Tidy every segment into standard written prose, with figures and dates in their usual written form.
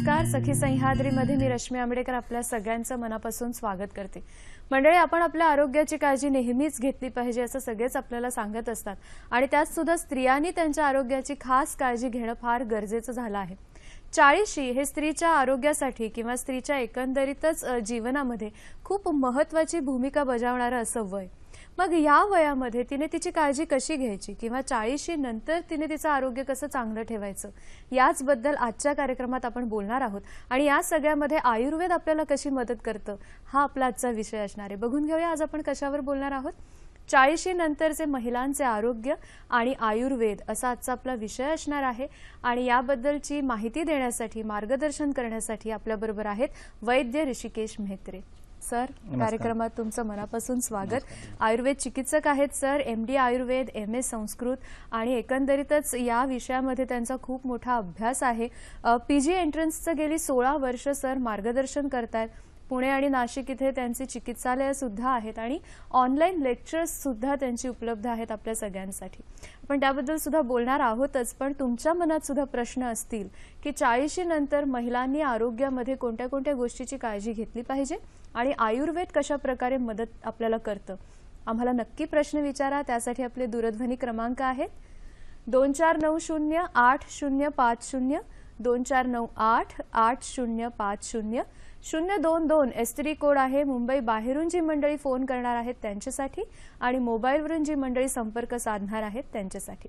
नमस्कार. सखी सह्याद्रीमध्ये मी रश्मी आंबेडकर आपल्या सगळ्यांचं मनापासून स्वागत करते. मंडळी, आपण आपल्या आरोग्याची काळजी नेहमीच घेतली पाहिजे असं सगळेच आपल्याला सांगत असतात आणि त्यात सुद्धा स्त्रियांनी त्यांच्या आरोग्याची खास काळजी घेणं फार गरजेचं झालं आहे. 40शी हे स्त्रीच्या आरोग्यासाठी किंवा स्त्रीच्या एकंदरीतच जीवनामध्ये खूप महत्त्वाची भूमिका बजावणारं असं वय. मग या वयामध्ये तिने तिची काळजी कशी घ्यायची किंवा 40शी नंतर तिने तिचं आरोग्य कसं चांगलं ठेवायचं याचबद्दल आजच्या कार्यक्रमात आपण बोलणार आहोत. आणि या सगळ्यामध्ये आयुर्वेद आपल्याला कशी मदत करतं हा आपला आजचा विषय असणार आहे. बघून घेऊया आज आपण कशावर बोलणार आहोत. 40शी नंतरचे महिलांचे आरोग्य आणि आयुर्वेद असा आजचा आपला विषय असणार आहे. आणि याबद्दलची माहिती देण्यासाठी मार्गदर्शन करण्यासाठी आपल्याबरोबर आहेत वैद्य ऋषिकेश मेहत्रे. सर, कार्यक्रमात तुमचं मनापासून स्वागत. आयुर्वेद चिकित्सक आहेत sir, MD Ayurveda, MA Sanskrit आणि एकंदरीतच या विषयामध्ये त्यांचा खूप मोठा अभ्यास आहे. PG एंट्रन्सचं गेली 16 वर्ष सर मार्गदर्शन करतायत. पुणे आणि नाशिक इथे त्यांची चिकित्सालय सुद्धा आहेत आणि ऑनलाईन लेक्चर्स सुद्धा त्यांची उपलब्ध आहेत आपल्या सगळ्यांसाठी. आपण त्याबद्दल सुद्धा बोलणार आहोतच. पण तुमच्या मनात सुद्धा प्रश्न असतील की 40शी नंतर महिलांनी आरोग्यामध्ये कोणत्या कोणत्या गोष्टीची काळजी घेतली पाहिजे आणि आयुर्वेद कशा प्रकारे मदत आपल्याला करतं, आम्हाला नक्की प्रश्न विचारा. त्यासाठी आपले दूरध्वनी क्रमांक आहेत 24908050, 24988050, 022 एसटीडी कोड आहे. मुंबई बाहेरून जी मंडळी फोन करणार आहेत त्यांच्यासाठी आणि मोबाईलवरून जी मंडळी संपर्क साधणार आहेत त्यांच्यासाठी.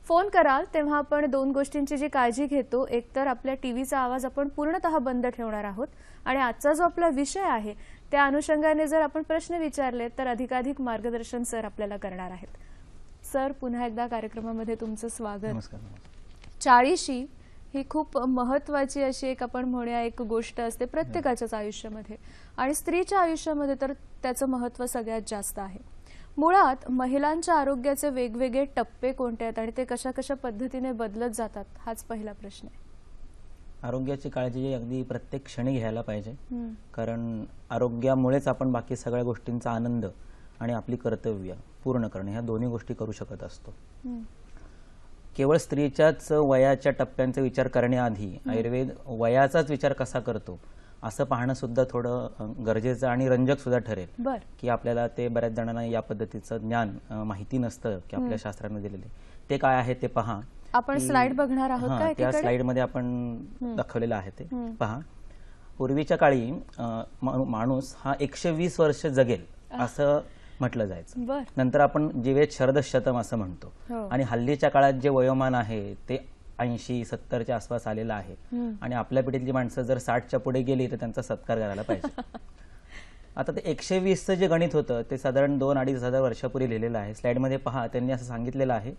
फोन कराल तेव्हा आपण दोन गोष्टींची जी काळजी घेतो, एक तर आपल्या टीव्हीचा आवाज आपण पूर्णतः बंद ठेवणार आहोत आणि आजचा जो आपला विषय आहे त्या अनुषंगाने जर आपण प्रश्न विचारले तर अधिकाधिक मार्गदर्शन सर आपल्याला करणार आहेत. सर, पुन्हा एकदा कार्यक्रमामध्ये तुमचं स्वागत. नमस्कार. 40शी ही खूप महत्त्वाची अशी एक आपण म्हणूया एक गोष्ट असते प्रत्येकाच्याच आयुष्यामध्ये आणि स्त्रीच्या आयुष्यामध्ये तर त्याचं महत्त्व सगळ्यात जास्त आहे. मुळात महिलांच्या आरोग्याचे वेगवेगळे टप्पे कोणते आहेत आणि ते कशा कशा पद्धतीने बदलत जातात हाच पहिला प्रश्न आहे. आरोग्याची काळजी अगदी प्रत्येक क्षणी घ्यायला पाहिजे, कारण आरोग्यामुळेच आपण बाकी सगळ्या गोष्टींचा आनंद आणि आपली कर्तव्य पूर्ण करणे ह्या दोन्ही गोष्टी करू शकत असतो. केवळ स्त्रीच्याच वयाच्या टप्प्यांचा विचार करण्याआधी आयुर्वेद वयाचाच विचार कसा करतो असं पाहणं सुद्धा थोडं गरजेचं आणि रंजक सुद्धा ठरेल. की आपल्याला ते बऱ्याच जणांना या पद्धतीचं ज्ञान माहिती नसतं की आपल्या शास्त्राने दिलेले ते काय आहे ते पहा. आपण स्लाइड बघणार आहोत का? त्या स्लाइड मध्ये आपण दाखवलेलं आहे ते पहा. पूर्वीच्या काळी माणूस हा 120 वर्ष जगेल असं म्हटलं जायचं. नंतर आपण जीवेत शरदशतम असं म्हणतो आणि हल्लीच्या काळात जे वयोमान आहे ते 80-70च्या आसपास आलेलं आहे आणि आपल्या पिढीतली माणसं जर 60च्या पुढे गेली तर त्यांचा सत्कार करायला पाहिजे. आता ते 120चं जे गणित होतं ते साधारण 2-2.5 हजार वर्षापूर्वी लिहिलेलं आहे. स्लाइडमध्ये पहा, त्यांनी असं सांगितलेलं आहे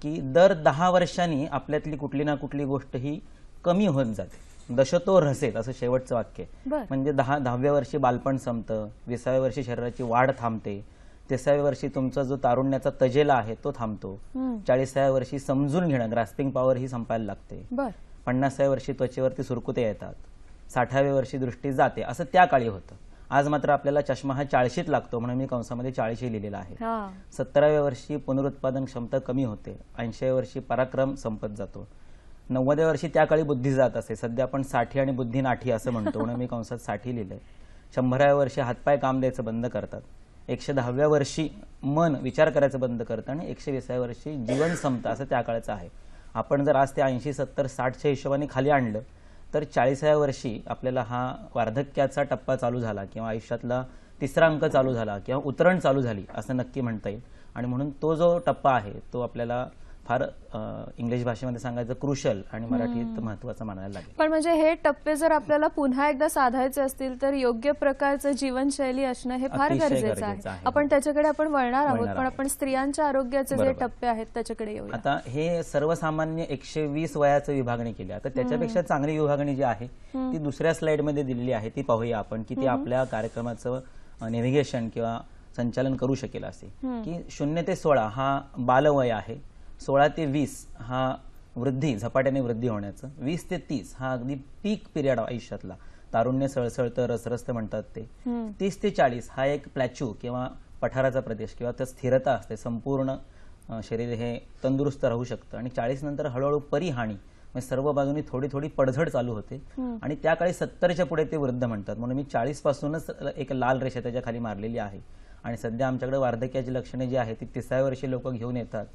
की दर 10 वर्षांनी आपल्यातली कुठली ना कुठली गोष्ट ही कमी होत जाते. दशतो रसेल असं शेवटचं वाक्य. म्हणजे 10व्या वर्षी बालपण संपतं, 20व्या वर्षी शरीराची वाढ थांबते, 30व्या वर्षी तुमचा जो तारुण्याचा तजेला आहे तो थांबतो, 40व्या वर्षी समजून घेणं ग्रास्पिंग पॉवर ही संपायला लागते, 50व्या वर्षी त्वचेवरती सुरकुते येतात, 60व्या वर्षी दृष्टी जाते. असं त्या काळी होतं. आज मात्र आपल्याला चष्मा हा 40शीत लागतो म्हणून मी कंसामध्ये 40शी लिहिलेला आहे. 70व्या वर्षी पुनरुत्पादन क्षमता कमी होते, 80व्या वर्षी पराक्रम संपत जातो, 90व्या वर्षी त्या काळी बुद्धी जात असे. सध्या आपण 60 आणि बुद्धी नाठी असं म्हणतो म्हणून मी कंसात 60 लिहिलंय. 100व्या वर्षी हातपाय काम द्यायचं बंद करतात, 110व्या वर्षी मन विचार करायचं बंद करतं आणि 120व्या वर्षी जीवन संपतं असं त्या काळाचं आहे. आपण जर आज ते 80, 70, 60च्या हिशोबाने खाली आणलं तर 40व्या वर्षी आपल्याला हा वार्धक्याचा टप्पा चालू झाला किंवा आयुष्यातला तिसरा अंक चालू झाला किंवा उतरण चालू झाली असं नक्की म्हणता येईल. आणि म्हणून तो जो टप्पा आहे तो आपल्याला फार इंग्लिश भाषेमध्ये सांगायचं क्रुशल आणि मराठीत महत्त्वाचं मानायला लागेल. पण म्हणजे हे टप्पे जर आपल्याला पुन्हा एकदा साधायचे असतील तर योग्य प्रकारचं जीवनशैली असणं हे फार गरजेचं आहे. आपण त्याच्याकडे आपण वळणार आहोत, पण आपण स्त्रियांच्या आरोग्याचे जे टप्पे आहेत त्याच्याकडे येऊया. आता हे सर्वसामान्य 120 वयाचं विभागणी केली. आता त्याच्यापेक्षा चांगली विभागणी जी आहे ती दुसऱ्या स्लाइड मध्ये दिलेली आहे, ती पाहूया आपण की ती आपल्या कार्यक्रमाचं नेव्हिगेशन किंवा संचालन करू शकेल. असे की 0 ते 16 हा बालवय आहे, 16 ते 20 हा वृद्धी झपाट्याने वृद्धी होण्याचं, 20 ते 30 हा अगदी पीक पिरियड आयुष्यातला तारुण्य सळसळतं रसरस्त म्हणतात ते, 30 ते 40 हा एक प्लॅच्यू किंवा पठाराचा प्रदेश किंवा त्या स्थिरता असते, संपूर्ण शरीर हे तंदुरुस्त राहू शकतं आणि 40 नंतर हळूहळू परिहानी म्हणजे सर्व बाजूनी थोडी थोडी पडझड चालू होते आणि त्या काळी 70च्या पुढे ते वृद्ध म्हणतात, म्हणून मी 40 पासूनच एक लाल रेषा त्याच्या खाली मारलेली आहे. आणि सध्या आमच्याकडे वार्धक्याची लक्षणे जी आहेत ती 30व्या वर्षी लोक घेऊन येतात.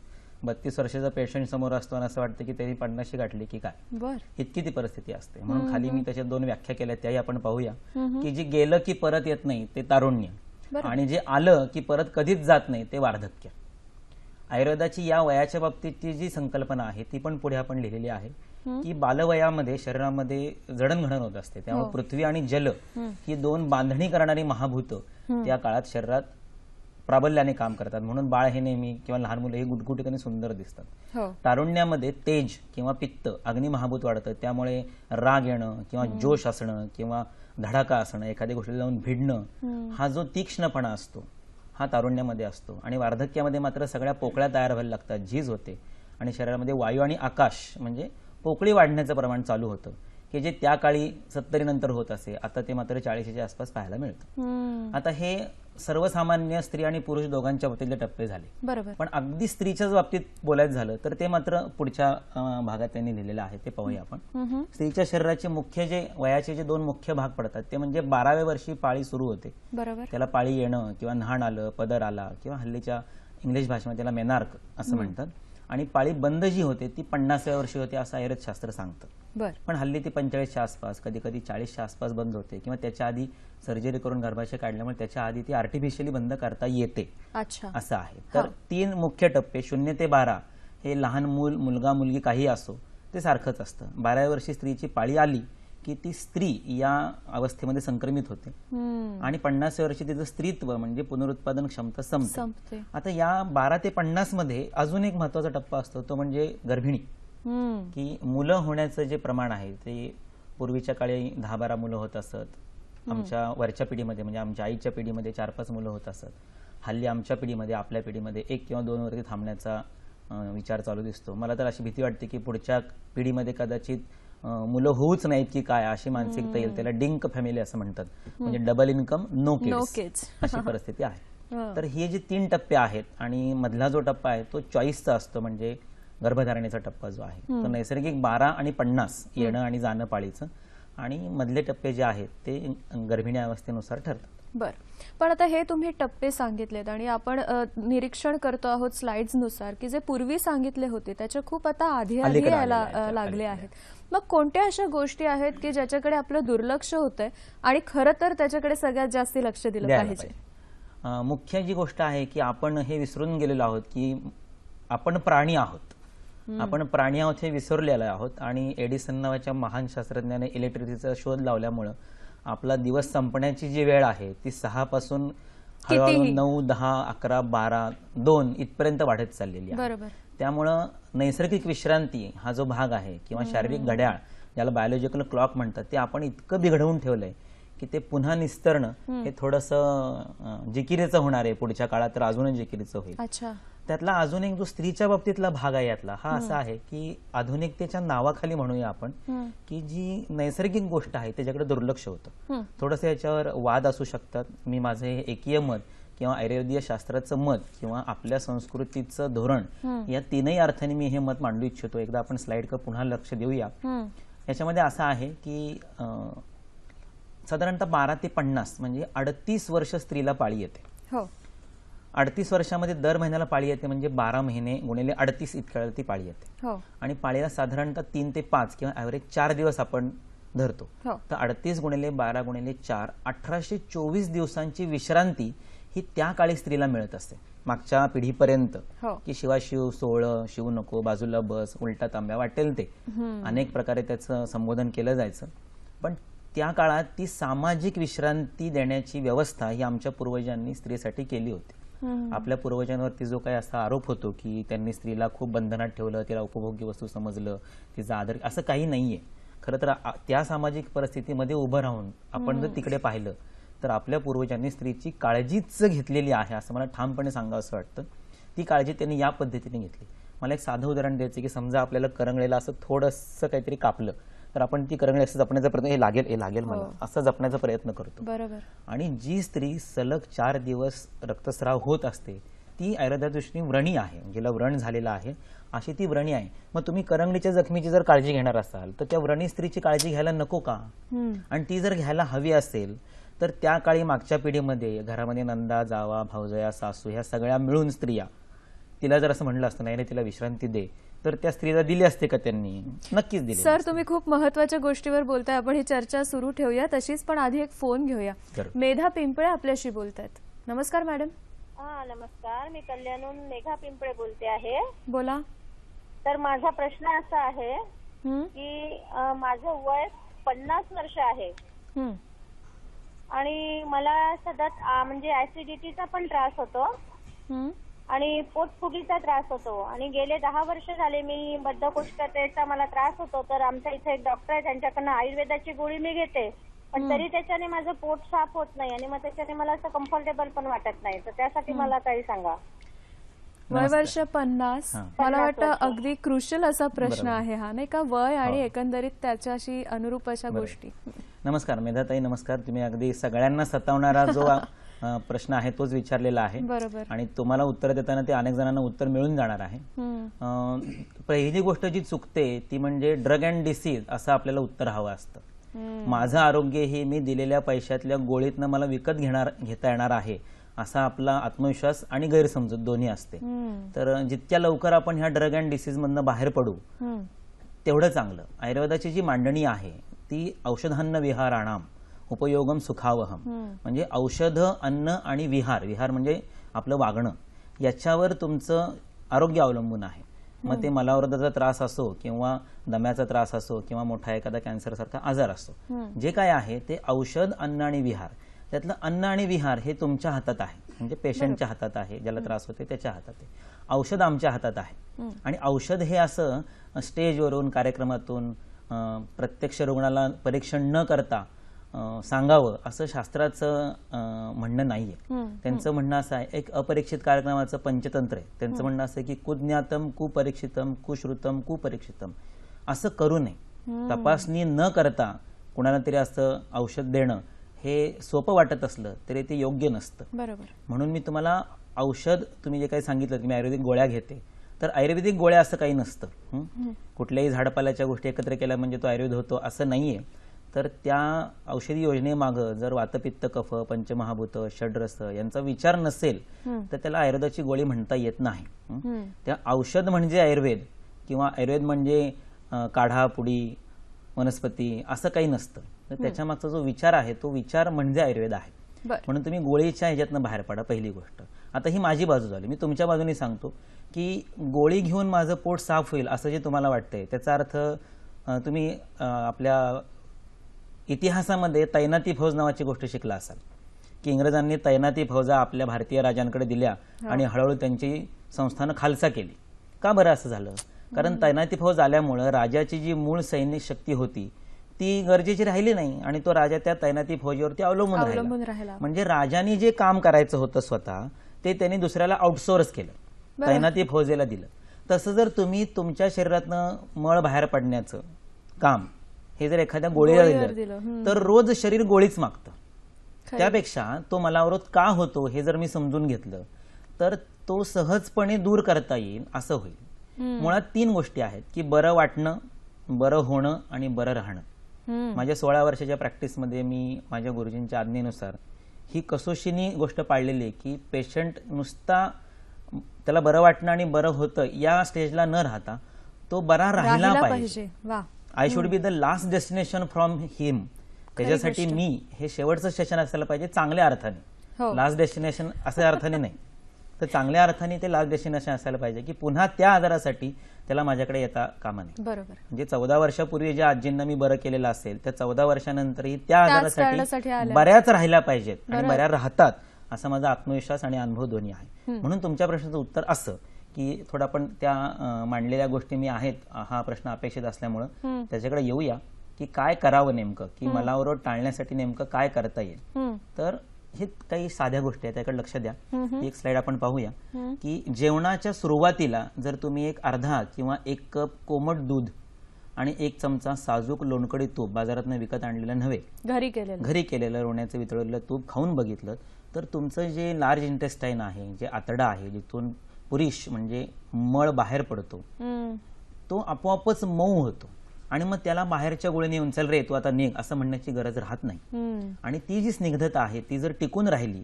32 वर्षाचा पेशंट समोर असतो आणि असं वाटतं की त्यांनी 50शी गाठली की काय, इतकी ती परिस्थिती असते. म्हणून खाली मी त्याच्या 2 व्याख्या केल्या, त्याही आपण पाहूया. की जे गेलं की परत येत नाही ते तारुण्य, आणि जे आलं की परत कधीच जात नाही ते वार्धक्य. आयुर्वेदाची या वयाच्या बाबतीतची जी संकल्पना आहे ती पण पुढे आपण लिहिलेली आहे की बालवयामध्ये शरीरामध्ये जडणघडण होत असते, त्यामुळे पृथ्वी आणि जल ही 2 बांधणी करणारी महाभूत त्या काळात शरीरात प्राबल्याने काम करतात. म्हणून बाळ हे नेहमी किंवा लहान मुलं हे गुटगुटीत आणि सुंदर दिसतात. तारुण्यामध्ये तेज किंवा पित्त अग्नी महाभूत वाढतं, त्यामुळे राग येणं किंवा जोश असणं किंवा धडाका असणं, एखाद्या गोष्टीला जाऊन भिडणं, हा जो तीक्ष्णपणा असतो हा तारुण्यामध्ये असतो. आणि वार्धक्यामध्ये मात्र सगळ्या पोकळ्या तयार व्हायला लागतात, झीज होते आणि शरीरामध्ये वायू आणि आकाश म्हणजे पोकळी वाढण्याचं प्रमाण चालू होतं, की जे त्या काळी 70 नंतर होत असे, आता ते मात्र 40च्या आसपास पाहायला मिळतं. आता हे सर्वसामान्य स्त्री आणि पुरुष दोघांच्या बाबतीतले टप्पे झाले. बरोबर. पण अगदी स्त्रीच्याच बाबतीत बोलायचं झालं तर ते मात्र पुढच्या भागात त्यांनी लिहिलेलं आहे, ते पाहूया आपण. स्त्रीच्या शरीराचे मुख्य जे वयाचे जे 2 मुख्य भाग पडतात ते म्हणजे 12व्या वर्षी पाळी सुरू होते. बरोबर. त्याला पाळी येणं किंवा न्हाण आलं, पदर आला किंवा हल्लीच्या इंग्लिश भाषेमध्ये त्याला मेनार्क असं म्हणतात. आणि पाळी बंद जी होते ती 50व्या वर्षी होते असं आयुर्वेदशास्त्र सांगतं. पण हल्ली ती 45च्या आसपास, कधी कधी 40च्या आसपास बंद होते किंवा त्याच्या आधी सर्जरी करून गर्भाशय काढल्यामुळे त्याच्या आधी ती आर्टिफिशियली बंद करता येते. असं आहे. तर 3 मुख्य टप्पे 0 ते 12 हे लहान मूल, मुलगा मुलगी काही असो ते सारखंच असतं. 12व्या वर्षी स्त्रीची पाळी आली की ती स्त्री या अवस्थेमध्ये संक्रमित होते आणि 50व्या वर्षी तिचं स्त्रीत्व म्हणजे पुनरुत्पादन क्षमता संपते. आता या 12 ते 50 मध्ये अजून एक महत्वाचा टप्पा असतो, तो म्हणजे गर्भिणी. की मुलं होण्याचं जे प्रमाण आहे ते पूर्वीच्या काळी 10-12 मुलं होत असत. आमच्या वरच्या पिढीमध्ये म्हणजे आमच्या आईच्या पिढीमध्ये 4-5 मुलं होत असत. हल्ली आमच्या पिढीमध्ये, आपल्या पिढीमध्ये 1 किंवा 2 वरती थांबण्याचा विचार चालू दिसतो. मला तर अशी भीती वाटते की पुढच्या पिढीमध्ये कदाचित मुलं होऊच नाहीत की काय अशी मानसिकता येईल. त्याला डिंक फॅमिली असं म्हणतात, म्हणजे डबल इन्कम नो किड्स अशी परिस्थिती आहे. तर हे जे 3 टप्पे आहेत आणि मधला जो टप्पा आहे तो चॉईसचा असतो, म्हणजे गर्भधारणेचा टप्पा जो आहे तो नैसर्गिक 12 आणि 50 येणं आणि जाणं पाळीचं, आणि मधले टप्पे जे आहेत ते गर्भिणी अवस्थेनुसार ठरतात. बर. पण आता हे तुम्ही टप्पे सांगितलेत आणि आपण निरीक्षण करतो आहोत स्लाइड्सनुसार की जे पूर्वी सांगितले होते त्याच्या खूप आता आधी यायला लागले आहेत. मग कोणत्या अशा गोष्टी आहेत की ज्याच्याकडे आपलं दुर्लक्ष होतंय आणि खरं तर त्याच्याकडे सगळ्यात जास्त लक्ष दिलं पाहिजे? मुख्य जी गोष्ट आहे की आपण हे विसरून गेलेलो आहोत की आपण प्राणी आहोत. आपण प्राणी आहोत हे विसरलेलो आहोत. आणि एडिसन नावाच्या महान शास्त्रज्ञाने इलेक्ट्रिसिटीचा शोध लावल्यामुळे आपला दिवस संपण्याची जी वेळ आहे ती 6 पासून हळूहळू 9, 10, 11, 12, 2 इथपर्यंत वाढत चाललेली आहे. त्यामुळं नैसर्गिक विश्रांती हा जो भाग आहे किंवा शारीरिक घड्याळ ज्याला बायोलॉजिकल क्लॉक म्हणतात ते आपण इतकं बिघडवून ठेवलंय की ते पुन्हा निस्तरणं हे थोडंसं जिकिरीचं होणार आहे. पुढच्या काळात तर अजूनच जिकिरीचं होईल. त्यातला अजून एक जो स्त्रीच्या बाबतीतला भाग आहे यातला हा असा आहे की आधुनिकतेच्या नावाखाली म्हणूया आपण की जी नैसर्गिक गोष्ट आहे त्याच्याकडे दुर्लक्ष होतं. थोडंसं याच्यावर वाद असू शकतात. मी माझं हे एकीय मत किंवा आयुर्वेदीय शास्त्राचं मत किंवा आपल्या संस्कृतीचं धोरण या 3ही अर्थाने मी हे मत मांडू इच्छितो. एकदा आपण स्लाइडकडे पुन्हा लक्ष देऊया. याच्यामध्ये असं आहे की साधारणतः 12 ते 50 म्हणजे 38 वर्ष स्त्रीला पाळी येते. 38 वर्षामध्ये दर महिन्याला पाळी येते, म्हणजे 12 महिने गुणिले 38 इतक्या ती पाळी येते. आणि पाळीला साधारणतः 3 ते 5 किंवा ऍव्हरेज 4 दिवस आपण धरतो. तर 38 गुणिले 12 गुणिले 4 1824 दिवसांची विश्रांती ही त्या काळी स्त्रीला मिळत असते. मागच्या पिढीपर्यंत की शिवाशिव, सोहळं, शिव नको, बाजूला बस, उलटा तांब्या, वाटेल ते अनेक प्रकारे त्याचं संबोधन केलं जायचं. पण त्या काळात ती सामाजिक विश्रांती देण्याची व्यवस्था ही आमच्या पूर्वजांनी स्त्रीसाठी केली होती. आपल्या पूर्वजांवरती जो काही असा आरोप होतो की त्यांनी स्त्रीला खूप बंधनात ठेवलं, तिला उपभोग्य वस्तू समजलं, तिचा आदर, असं काही नाहीये. खरं तर त्या सामाजिक परिस्थितीमध्ये उभं राहून आपण जर तिकडे पाहिलं तर आपल्या पूर्वजांनी स्त्रीची काळजीच घेतलेली आहे असं मला ठामपणे सांगावं असं वाटतं. ती काळजी त्यांनी या पद्धतीने घेतली. मला एक साधं उदाहरण द्यायचं की समजा आपल्याला करंगळीला असं थोडंसं काहीतरी कापलं तर आपण ती करंगळी असं जपण्याचा प्रयत्न, हे लागेल मला असं जपण्याचा प्रयत्न करतो. आणि जी स्त्री सलग 4 दिवस रक्तस्राव होत असते ती आयुर्वेदा दृष्टीने व्रणी आहे, जिला व्रण झालेला आहे अशी ती व्रणी आहे. मग तुम्ही करंगडीच्या जखमीची जर काळजी घेणार असाल तर त्या व्रणी स्त्रीची काळजी घ्यायला नको का? आणि ती जर घ्यायला हवी असेल तर त्या काळी मागच्या पिढीमध्ये घरामध्ये नंदा, जावा, भावजया, सासू ह्या सगळ्या मिळून स्त्रिया तिला जर असं म्हणलं असतं नाही तिला विश्रांती दे, तर त्या स्त्रीला दिली असते का त्यांनी? नक्कीच दिली. सर, तुम्ही खूप महत्त्वाच्या गोष्टीवर बोलताय. आपण ही चर्चा सुरू ठेवूया तशीच, पण आधी एक फोन घेऊया. मेधा पिंपळे आपल्याशी बोलतायत. नमस्कार मॅडम. नमस्कार, मी कल्याणहून मेघा पिंपळे बोलते आहे. बोला. तर माझा प्रश्न असा आहे की माझं वय 50 वर्ष आहे आणि मला सतत म्हणजे ऍसिडिटीचा पण त्रास होतो आणि पोटफुगीचा त्रास होतो आणि गेले 10 वर्ष झाले मी बद्धकोष्ठतेचा मला त्रास होतो. तर आमच्या इथे एक डॉक्टर आहे, त्यांच्याकडनं आयुर्वेदाची गोळी मी घेते, पण तरी त्याच्याने माझं पोट साफ होत नाही आणि मग त्याच्याने मला असं कम्फर्टेबल पण वाटत नाही. तर त्यासाठी मला काही सांगा. वय वर्ष 50. मला वाटतं अगदी क्रुशियल असा प्रश्न आहे हा, नाही का? वय आणि एकंदरीत त्याच्याशी अनुरूप अशा गोष्टी. नमस्कार मेधाताई, नमस्कार. तुम्ही अगदी सगळ्यांना सतावणारा जो प्रश्न आहे तोच विचारलेला आहे. बरोबर. आणि तुम्हाला उत्तर देताना ते अनेक जणांना उत्तर मिळून जाणार आहे. पहिली गोष्ट जी चुकते ती म्हणजे ड्रग अँड डिसीज असं आपल्याला उत्तर हवं असतं. माझं आरोग्य हे मी दिलेल्या पैशातल्या गोळीतनं मला विकत घेता येणार आहे असा आपला आत्मविश्वास आणि गैरसमजूत दोन्ही असते. तर जितक्या लवकर आपण ह्या ड्रग अँड डिसीज मधनं बाहेर पडू तेवढं चांगलं. आयुर्वेदाची जी मांडणी आहे ती औषधान्न विहाराणाम उपयोगम सुखावहम, म्हणजे औषध, अन्न आणि विहार, विहार म्हणजे आपलं वागणं, याच्यावर तुमचं आरोग्य अवलंबून आहे. मग ते मलावरदाचा त्रास असो किंवा दम्याचा त्रास असो किंवा मोठा एखादा कॅन्सर सारखा आजार असो, जे काय आहे ते औषध, अन्न आणि विहार. त्यातलं अन्न आणि विहार हे तुमच्या हातात आहे, म्हणजे पेशंटच्या हातात आहे, ज्याला त्रास होते त्याच्या हातात आहे. औषध आमच्या हातात आहे. आणि औषध हे असं स्टेजवरून, कार्यक्रमातून प्रत्यक्ष रुग्णाला परीक्षण न करता सांगावं असं शास्त्राचं म्हणणं नाहीये. त्यांचं म्हणणं असं आहे, एक अपरीक्षित कार्यक्रमाचं पंचतंत्र आहे. त्यांचं म्हणणं असं आहे की कुज्ञातम कुपरीक्षितम कुश्रुतम कुपरीक्षितम, असं करू नये. तपासणी न करता कुणाला तरी असं औषध देणं हे सोपं वाटत असलं तरी ते योग्य नसतं. बरोबर. म्हणून मी तुम्हाला औषध, तुम्ही जे काही सांगितलं की मी आयुर्वेदिक गोळ्या घेते, तर आयुर्वेदिक गोळ्या असं काही नसतं. कुठल्याही झाडपाल्याच्या गोष्टी एकत्र केल्या म्हणजे तो आयुर्वेद होतो असं नाहीये. तर त्या औषधी योजनेमागं जर वातपित्त कफ, पंचमहाभूत, षड्रस यांचा विचार नसेल तर त्याला आयुर्वेदाची गोळी म्हणता येत नाही. त्या औषध म्हणजे आयुर्वेद किंवा आयुर्वेद म्हणजे काढा, पुडी, वनस्पती असं काही नसतं. तर त्याच्या मागचा जो विचार आहे तो विचार म्हणजे आयुर्वेद आहे. म्हणून तुम्ही गोळीच्या ह्याच्यातनं बाहेर पडा, पहिली गोष्ट. आता ही माझी बाजू झाली, मी तुमच्या बाजूने सांगतो की गोळी घेऊन माझं पोट साफ होईल असं जे तुम्हाला वाटतंय त्याचा अर्थ तुम्ही आपल्या इतिहासामध्ये तैनाती फौज नावाची गोष्ट शिकला असाल की इंग्रजांनी तैनाती फौजा आपल्या भारतीय राजांकडे दिल्या आणि हळूहळू त्यांची संस्थानं खालसा केली. का बरं असं झालं? कारण तैनाती फौज आल्यामुळं राजाची जी मूळ सैनिक शक्ती होती ती गरजेची राहिली नाही आणि तो राजा त्या तैनाती फौजेवरती अवलंबून राहिला. म्हणजे राजाने जे काम करायचं होतं स्वतः ते त्यांनी दुसऱ्याला आउटसोर्स केलं, तैनाती फौजेला दिलं. तसं जर तुम्ही तुमच्या शरीरातनं मळ बाहेर पडण्याचं काम हे जर एखाद्या गोळीला दिलं तर रोज शरीर गोळीच मागतं. त्यापेक्षा तो मलावरोध का होतो हे जर मी समजून घेतलं तर तो सहजपणे दूर करता येईल असं होईल. मुळात 3 गोष्टी आहेत की बरं वाटणं, बरं होणं आणि बरं राहणं. माझ्या 16 वर्षाच्या प्रॅक्टिसमध्ये मी माझ्या गुरुजींच्या आज्ञेनुसार ही कसोशीनी गोष्ट पाळलेली आहे की पेशंट नुसता त्याला बरं वाटणं आणि बरं होतं या स्टेजला न राहता तो बरा राहिला पाहिजे. I should be the last destination from him. त्याच्यासाठी मी हे शेवटचं स्टेशन असायला पाहिजे चांगल्या अर्थाने. लास्ट डेस्टिनेशन अशा अर्थाने नाही, तर चांगल्या अर्थाने ते लास्ट डेस्टिनेशन असायला पाहिजे की पुन्हा त्या आजारासाठी त्याला माझ्याकडे येता कामा नये. बरोबर. म्हणजे 14 वर्षापूर्वी ज्या आजींना मी बरं केलेलं असेल त्या 14 वर्षानंतरही त्या आजारासाठी बऱ्याच राहिल्या पाहिजेत आणि बऱ्या राहतात असा माझा आत्मविश्वास आणि अनुभव दोन्ही आहे. म्हणून तुमच्या प्रश्नाचं उत्तर असं की थोडा पण त्या मांडलेल्या गोष्टी मी आहेत, हा प्रश्न अपेक्षित असल्यामुळं त्याच्याकडे येऊया की काय करावं नेमकं, की मलावरोध टाळण्यासाठी नेमकं काय करता येईल. तर हे काही साध्या गोष्टी आहेत, त्याकडे लक्ष द्या. एक स्लाइड आपण पाहूया की जेवणाच्या सुरुवातीला जर तुम्ही एक अर्धा किंवा 1 कप कोमट दूध आणि 1 चमचा साजूक लोणकडी तूप, बाजारातनं विकत आणलेलं नव्हे, घरी केलेलं रोण्याचं वितळलेलं तूप खाऊन बघितलं तर तुमचं जे लार्ज इंटेस्टाईन आहे, जे आतडा आहे, जिथून पुरुष म्हणजे मळ बाहेर पडतो, तो आपोआपच मऊ होतो आणि मग त्याला बाहेरच्या गोळीने येऊन चल रे तू आता निघ असं म्हणण्याची गरज राहत नाही. आणि ती जी स्निग्धता आहे ती जर टिकून राहिली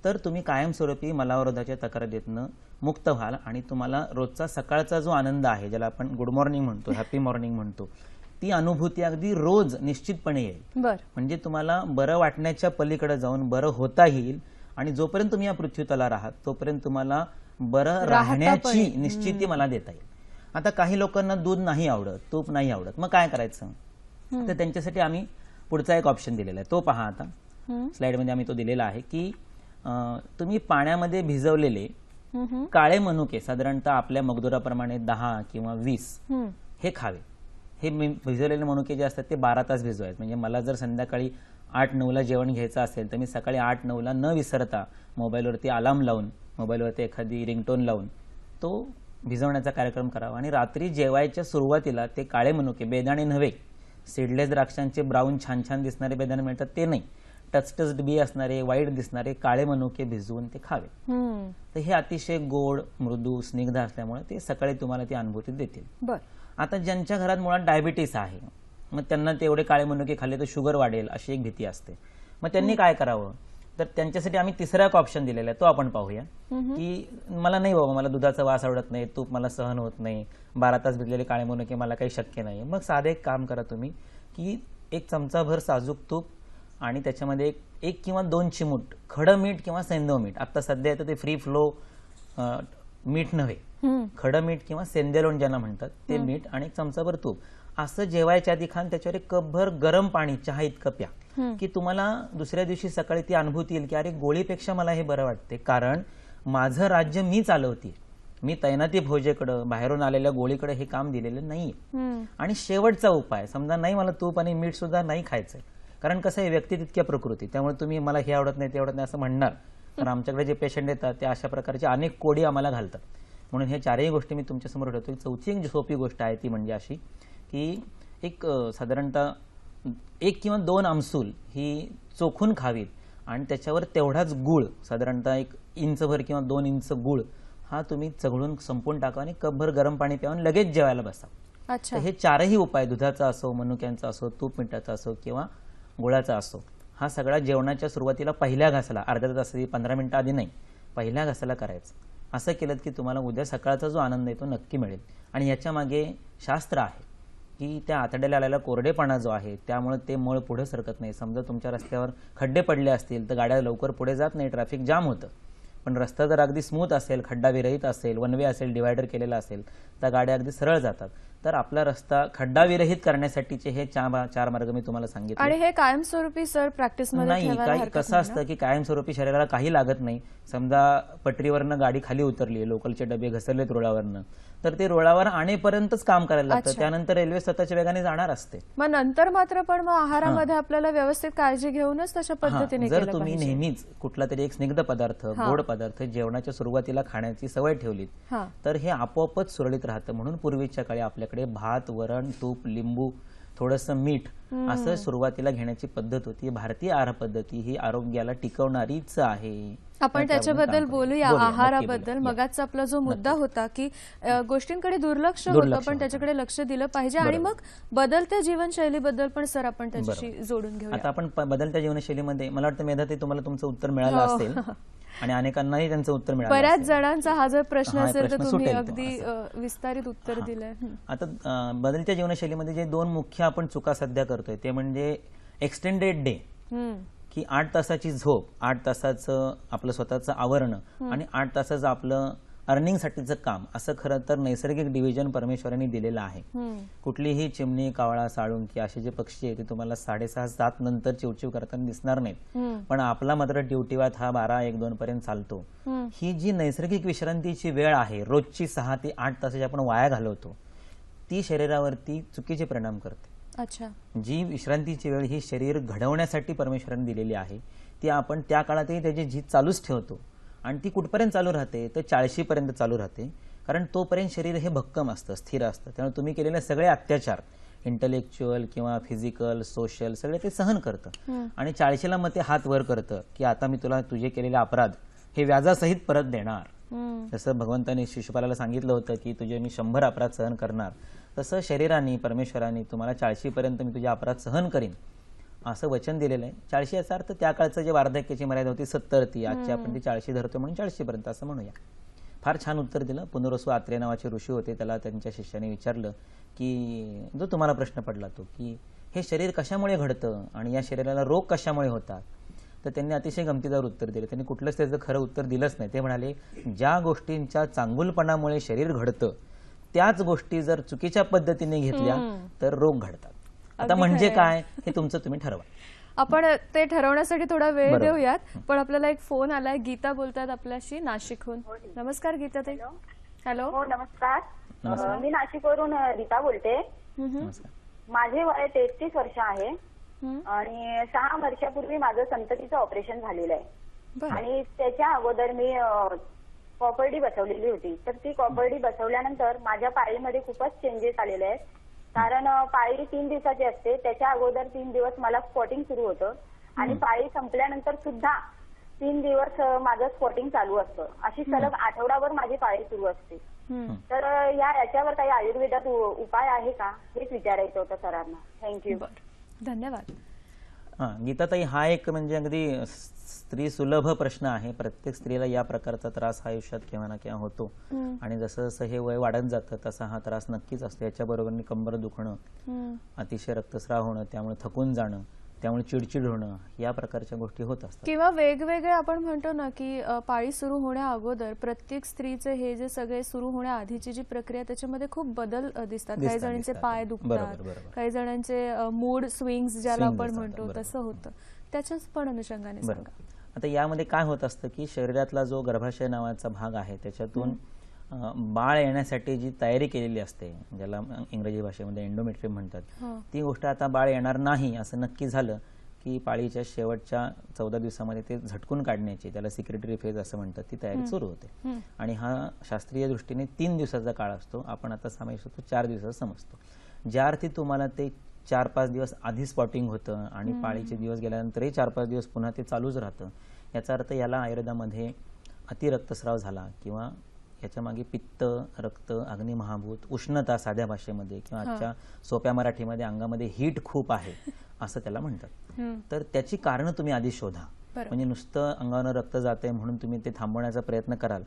तर तुम्ही कायमस्वरूपी मलावरोधाच्या तक्रारीतनं मुक्त व्हाल आणि तुम्हाला रोजचा सकाळचा जो आनंद आहे, ज्याला आपण गुड मॉर्निंग म्हणतो, हॅपी मॉर्निंग म्हणतो, ती अनुभूती अगदी रोज निश्चितपणे येईल. म्हणजे तुम्हाला बरं वाटण्याच्या पलीकडे जाऊन बरं होता येईल आणि जोपर्यंत तुम्ही या पृथ्वीतलावर आहात तोपर्यंत तुम्हाला बरं राहण्याची निश्चिती मला देता येईल. आता काही लोकांना दूध नाही आवडत, तूप नाही आवडत, मग काय करायचं? तर त्यांच्यासाठी आम्ही पुढचा एक ऑप्शन दिलेला आहे, तो पहा. आता स्लाइडमध्ये आम्ही तो दिलेला आहे की तुम्ही पाण्यामध्ये भिजवलेले काळे मनुके साधारणतः आपल्या मगदुराप्रमाणे 10 किंवा 20 हे खावे. हे भिजवलेले मनुके जे असतात ते 12 तास भिजवायचे. म्हणजे मला जर संध्याकाळी 8-9ला जेवण घ्यायचं असेल तर मी सकाळी 8-9ला न विसरता मोबाईलवरती अलार्म लावून, मोबाईलवरती एखादी रिंगटोन लावून तो भिजवण्याचा कार्यक्रम करावा. आणि रात्री जेवायच्या सुरुवातीला ते काळे मनुके, बेदाणे नव्हे, सीडलेस द्राक्षांचे ब्राऊन छान छान दिसणारे बेदाणे मिळतात ते नाही, टचटच्ड बी असणारे, वाईट दिसणारे काळे मनुके भिजवून ते खावे. तर हे अतिशय गोड, मृदू, स्निग्ध असल्यामुळे ते सकाळी तुम्हाला ती अनुभूती देतील. आता ज्यांच्या घरात मुळात डायबिटीस आहे, मग त्यांना तेवढे काळे मनुके खाल्ले तर शुगर वाढेल अशी एक भीती असते. मग त्यांनी काय करावं? तर त्यांच्यासाठी आम्ही तिसरा एक ऑप्शन दिलेला आहे, तो आपण पाहूया. की मला नाही बाबा, मला दुधाचा वास आवडत नाही, तूप मला सहन होत नाही, 12 तास भिजलेले काळे मनुके मला काही शक्य नाही. मग साधं एक काम करा तुम्ही की 1 चमचाभर साजूक तूप आणि त्याच्यामध्ये 1 किंवा 2 चिमूट खडं मीठ किंवा सेंधव मीठ, आता सध्या येतं ते फ्री फ्लो मीठ नव्हे, खडं मीठ किंवा सेंदेलोण ज्यांना म्हणतात ते मीठ आणि 1 चमचाभर तूप असं जेवायच्या आधी खान त्याच्यावर 1 कपभर गरम पाणी, चहा इतकं प्या की तुम्हाला दुसऱ्या दिवशी सकाळी ती अनुभूती येईल की अरे गोळीपेक्षा मला हे बरं वाटते, कारण माझं राज्य मी चालवते, मी तैनाती फौजेकडे, बाहेरून आलेल्या गोळीकडे हे काम दिलेलं नाहीये. आणि शेवटचा उपाय, समजा नाही मला तूप आणि मीठ सुद्धा नाही खायचंय, कारण कसं आहे व्यक्ती तितक्या प्रकृती, त्यामुळे तुम्ही मला हे आवडत नाही ते आवडत नाही असं म्हणणार, तर आमच्याकडे जे पेशंट येतात ते अशा प्रकारचे अनेक कोडी आम्हाला घालतात. म्हणून हे 4ही गोष्टी मी तुमच्यासमोर ठेवतो. चौथी एक सोपी गोष्ट आहे ती म्हणजे अशी की एक साधारणतः 1 किंवा 2 आमसूल ही चोखून खावीत आणि त्याच्यावर तेवढाच गुळ, साधारणतः 1 इंचभर किंवा 2 इंच गुळ हा तुम्ही चघळून संपून टाका आणि कपभर गरम पाणी प्यावून लगेच जेवायला बसा. तर हे 4ही उपाय, दुधाचा असो, मनुक्यांचा असो, तूप मिठाचा असो किंवा गुळाचा असो, हा सगळा जेवणाच्या सुरुवातीला पहिल्या घासाला, अर्ध्या तास 15 मिनिटं आधी नाही, पहिल्या घासाला करायचं. असं केलं की तुम्हाला उद्या सकाळचा जो आनंद आहे तो नक्की मिळेल. आणि याच्या मागे शास्त्र आहे की त्या आतड्याला आलेला कोरडेपणा जो आहे त्यामुळे ते मळ पुढे सरकत नाही. समजा तुमच्या रस्त्यावर खड्डे पडले असतील तर गाड्या लवकर पुढे जात नाही, ट्रॅफिक जाम होतं. पण रस्ता जर अगदी स्मूथ असेल, खड्डा विरहित असेल, वन वे असेल, डिवायडर केलेला असेल तर गाड्या अगदी सरळ जातात. तर आपला रस्ता खड्डा विरहित करण्यासाठीचे हे 4 मार्ग मी तुम्हाला सांगितले. आणि हे कायमस्वरूपी सर प्रॅक्टिसमध्ये नाही, काही कसं असतं की कायमस्वरूपी शरीराला काही लागत नाही. समजा पटरीवरनं गाडी खाली उतरली, लोकलचे डबे घसरलेत रुळावरनं, तर ते रुळावर आणेपर्यंतच काम करायला लागतं, त्यानंतर रेल्वे स्वतःच्या वेगाने जाणार असते. मग नंतर मात्र पण मग आहारामध्ये आपल्याला व्यवस्थित काळजी घेऊनच तशा पद्धतीने जर तुम्ही नेहमीच कुठला तरी एक स्निग्ध पदार्थ, गोड पदार्थ जेवणाच्या सुरुवातीला खाण्याची सवय ठेवलीत तर हे आपोआपच सुरळीत राहतं. म्हणून पूर्वीच्या काळी आपल्याकडे भात, वरण, तूप, लिंबू, थोडंसं मीठ असं सुरुवातीला घेण्याची पद्धत होती. भारतीय आहार पद्धती ही आरोग्याला टिकवणारीच आहे. आपण त्याच्याबद्दल बोलूया, आहाराबद्दल. मगाचा आपला जो मुद्दा होता की गोष्टींकडे दुर्लक्ष होतं, पण त्याच्याकडे लक्ष दिलं पाहिजे. आणि मग बदलत्या जीवनशैलीबद्दल पण सर आपण त्याच्याशी जोडून घेऊया. आता आपण बदलत्या जीवनशैलीमध्ये, मला वाटतं मेधा ते तुम्हाला तुमचं उत्तर मिळालं असेल आणि अनेकांनाही त्यांचं उत्तर मिळालं. बऱ्याच जणांचा हा जर प्रश्न असेल तर तुम्ही अगदी विस्तारित उत्तर दिलंय. आता बदलत्या जीवनशैलीमध्ये जे 2 मुख्य आपण चुका सध्या करतोय ते म्हणजे एक्सटेंडेड डे, की 8 तासाची झोप, 8 तासाचं आपलं स्वतःचं आवरणं आणि 8 तासाचं आपलं अर्निंगसाठीचं काम, असं खरं तर नैसर्गिक डिव्हिजन परमेश्वरांनी दिलेलं आहे. कुठलीही चिमणी, कावळा, साळुंकी असे जे पक्षी आहेत ते तुम्हाला 6:30-7 नंतर चिवचिव करताना दिसणार नाहीत, पण आपला मात्र ड्युटीवात हा 12-1-2 पर्यंत चालतो. ही जी नैसर्गिक विश्रांतीची वेळ आहे, रोजची 6 ते 8 तासाची आपण वाया घालवतो, ती शरीरावरती चुकीचे परिणाम करते. जी विश्रांतीची वेळ ही शरीर घडवण्यासाठी परमेश्वराने दिलेली आहे, ती आपण त्या काळातही त्याची झीज चालूच ठेवतो. आणि ती कुठपर्यंत चालू राहते तर 40 पर्यंत चालू राहते, कारण तोपर्यंत शरीर हे भक्कम असतं, स्थिर असतं. त्यामुळे तुम्ही केलेले सगळे अत्याचार इंटेलेक्च्युअल किंवा फिजिकल सोशल सगळे ते सहन करतं आणि 40ला मग ते हात वर करतं की आता मी तुला तुझे केलेले अपराध हे व्याजासहित परत देणार. जसं भगवंताने शिशुपालाला सांगितलं होतं की तुझे मी 100 अपराध सहन करणार, तसं शरीराने परमेश्वराने तुम्हाला 40 पर्यंत मी तुझे अपराध सहन करीन असं वचन दिलेलं आहे. 40 याचा अर्थ त्या काळचं जे वार्धक्याची मर्यादा होती 70 ती, आजची आपण ती 40 धरतो म्हणून 40 पर्यंत असं म्हणूया. फार छान उत्तर दिलं. पुनर्वसू आत्रे नावाचे ऋषी होते, त्याला त्यांच्या शिष्याने विचारलं की जो तुम्हाला प्रश्न पडला तो की हे शरीर कशामुळे घडतं आणि या शरीराला रोग कशामुळे होतात, तर त्यांनी अतिशय गमतीदार उत्तर दिलं. त्यांनी कुठलंच त्याचं खरं उत्तर दिलंच नाही. ते म्हणाले ज्या गोष्टींच्या चांगुलपणामुळे शरीर घडतं त्याच गोष्टी जर चुकीच्या पद्धतीने घेतल्या तर रोग घडतात. आता म्हणजे काय हे तुमचं तुम्ही ठरवा. आपण ते ठरवण्यासाठी थोडा वेळ देऊयात, पण आपल्याला एक फोन आलाय. गीता बोलतात आपल्याशी नाशिकहून. नमस्कार गीता ताई. हॅलो. हो नमस्कार. मी नाशिकवरून रीता बोलते. नमस्कार. माझे वय 33 वर्ष आहे आणि 6 वर्षापूर्वी माझं संततीचं ऑपरेशन झालेलं आहे आणि त्याच्या अगोदर मी कॉपर्डी बसवलेली होती. तर ती कॉपर्डी बसवल्यानंतर माझ्या पाळीमध्ये खूपच चेंजेस आलेले आहेत. कारण पाळी 3 दिवसाची असते, त्याच्या अगोदर 3 दिवस मला स्पॉटिंग सुरू होतं आणि पाळी संपल्यानंतर सुद्धा 3 दिवस माझं स्पॉटिंग चालू असतं. अशी सलग आठवडाभर माझी पाळी सुरू असते. तर याच्यावर काही आयुर्वेदात उपाय आहे का हेच विचारायचं होतं सरांना. थँक्यू. धन्यवाद. गीताताई, हा एक म्हणजे अगदी स्त्री सुलभ प्रश्न आहे. प्रत्येक स्त्रीला या प्रकारचा त्रास हा आयुष्यात केव्हा ना केव्हा होतो आणि जसं जसं हे वय वाढत जातं तसा हा त्रास नक्कीच असतो. याच्याबरोबर कंबर दुखणं, अतिशय रक्तस्राव होणं, त्यामुळे थकून जाणं, त्यामुळे चिडचिड होणं, या प्रकारच्या गोष्टी होत असतात. किंवा वेगवेगळे आपण म्हणतो ना की पाळी सुरू होण्या अगोदर प्रत्येक स्त्रीचे हे जे सगळे सुरू होण्या आधीची जी प्रक्रिया त्याच्यामध्ये खूप बदल दिसतात. काही जणांचे पाय दुखतात, काही जणांचे मूड स्विंग्स ज्याला आपण म्हणतो तसं होतं. त्याच्याच पण अनुषंगाने सांगा. आता यामध्ये काय होत असतं की शरीरातला जो गर्भाशय नावाचा भाग आहे त्याच्यातून बाळ येण्यासाठी जी तयारी केलेली असते, ज्याला इंग्रजी भाषेमध्ये एंडोमेट्रियम म्हणतात, ती गोष्ट आता बाळ येणार नाही असं नक्की झालं की पाळीच्या शेवटच्या 14 दिवसामध्ये ते झटकून काढण्याची, त्याला सिक्रेटरी फेज असं म्हणतात, ती तयारी सुरू होते. आणि हा शास्त्रीय दृष्टीने 3 दिवसाचा काळ असतो. आपण आता सामायिक होतो 4 दिवसाचा समजतो. ज्या अर्थी तुम्हाला ते 4-5 दिवस आधी स्पॉटिंग होतं आणि पाळीचे दिवस गेल्यानंतरही 4-5 दिवस पुन्हा ते चालूच राहतं. याचा अर्थ याला आयुर्वेदामध्ये अतिरक्तस्राव झाला किंवा याच्या मागे पित्त, रक्त, अग्नी महाभूत, उष्णता साध्या भाषेमध्ये किंवा आजच्या सोप्या मराठीमध्ये अंगामध्ये हीट खूप आहे असं त्याला म्हणतात. तर त्याची कारणं तुम्ही आधी शोधा. म्हणजे नुसतं अंगावर रक्त जाते म्हणून तुम्ही ते थांबवण्याचा प्रयत्न कराल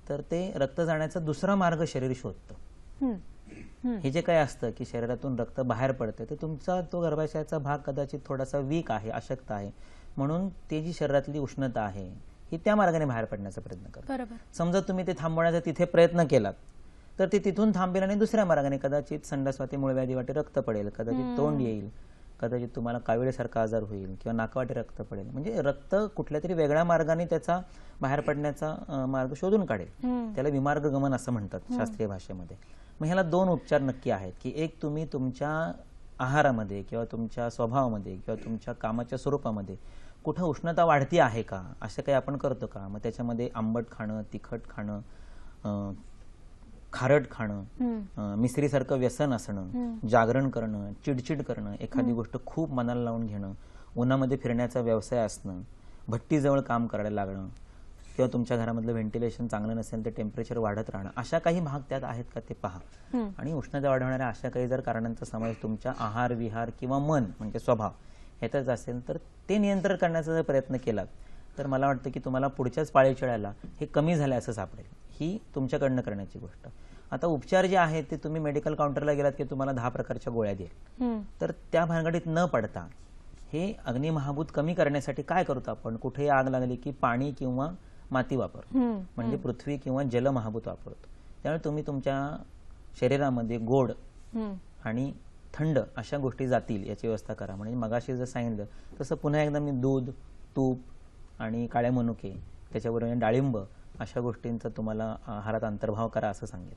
तर ते रक्त जाण्याचा दुसरा मार्ग शरीर शोधतं. हे जे काही असतं की शरीरातून रक्त बाहेर पडते तर तुमचा तो गर्भाशयाचा भाग कदाचित थोडासा वीक आहे, अशक्त आहे, म्हणून ते जी शरीरातली उष्णता आहे ही त्या मार्गाने बाहेर पडण्याचा प्रयत्न करतो. समजा तुम्ही ते थांबवण्याचा तिथे प्रयत्न केलात तर ते तिथून थांबेल आणि दुसऱ्या मार्गाने कदाचित संडासवाती मूळव्याधी वाटे रक्त पडेल, कदाचित तोंड येईल, कदाचित तुम्हाला काविळीसारखा आजार होईल किंवा नाकावाटे रक्त पडेल. म्हणजे रक्त कुठल्या तरी वेगळ्या मार्गाने त्याचा बाहेर पडण्याचा मार्ग शोधून काढेल. त्याला विमार्ग गमन असं म्हणतात शास्त्रीय भाषेमध्ये. मग ह्याला 2 उपचार नक्की आहेत की एक, तुम्ही तुमच्या आहारामध्ये किंवा तुमच्या स्वभावामध्ये किंवा तुमच्या कामाच्या स्वरूपामध्ये कुठं उष्णता वाढती आहे का, असं काही आपण करतो का. मग त्याच्यामध्ये आंबट खाणं, तिखट खाणं, खारट खाणं, मिसरीसारखं व्यसन असणं, जागरण करणं, चिडचिड करणं, एखादी गोष्ट खूप मनाला लावून घेणं, उन्हामध्ये फिरण्याचा व्यवसाय असणं, भट्टीजवळ काम करायला लागणं किंवा तुमच्या घरामधलं व्हेंटिलेशन चांगलं नसेल तर टेम्परेचर वाढत राहणं, अशा काही भाग त्यात आहेत का ते पहा. आणि उष्णता वाढवणाऱ्या अशा काही जर कारणांचा समावेश तुमच्या आहार विहार किंवा मन म्हणजे स्वभाव ह्यातच असेल तर ते नियंत्रण करण्याचा जर प्रयत्न केलात तर मला वाटतं की तुम्हाला पुढच्याच पाळीच्या वेळेला हे कमी झाले असं सापडेल. ही तुमच्याकडनं करण्याची गोष्ट. आता उपचार जे आहेत ते तुम्ही मेडिकल काउंटरला गेलात की तुम्हाला 10 प्रकारच्या गोळ्या देईल, तर त्या भानगडीत न पडता हे अग्नी महाभूत कमी करण्यासाठी काय करतो आपण, कुठे आग लागली की पाणी किंवा माती वापरतो, म्हणजे पृथ्वी किंवा जल महाभूत वापरतो. त्यामुळे तुम्ही तुमच्या शरीरामध्ये गोड आणि थंड अशा गोष्टी जातील याची व्यवस्था करा. म्हणजे मगाशी जर सांगितलं तसं पुन्हा एकदा मी दूध, तूप आणि काळ्या मनुके त्याच्याबरोबर डाळिंब अशा गोष्टींचा तुम्हाला आहारात अंतर्भाव करा असं सांगेल.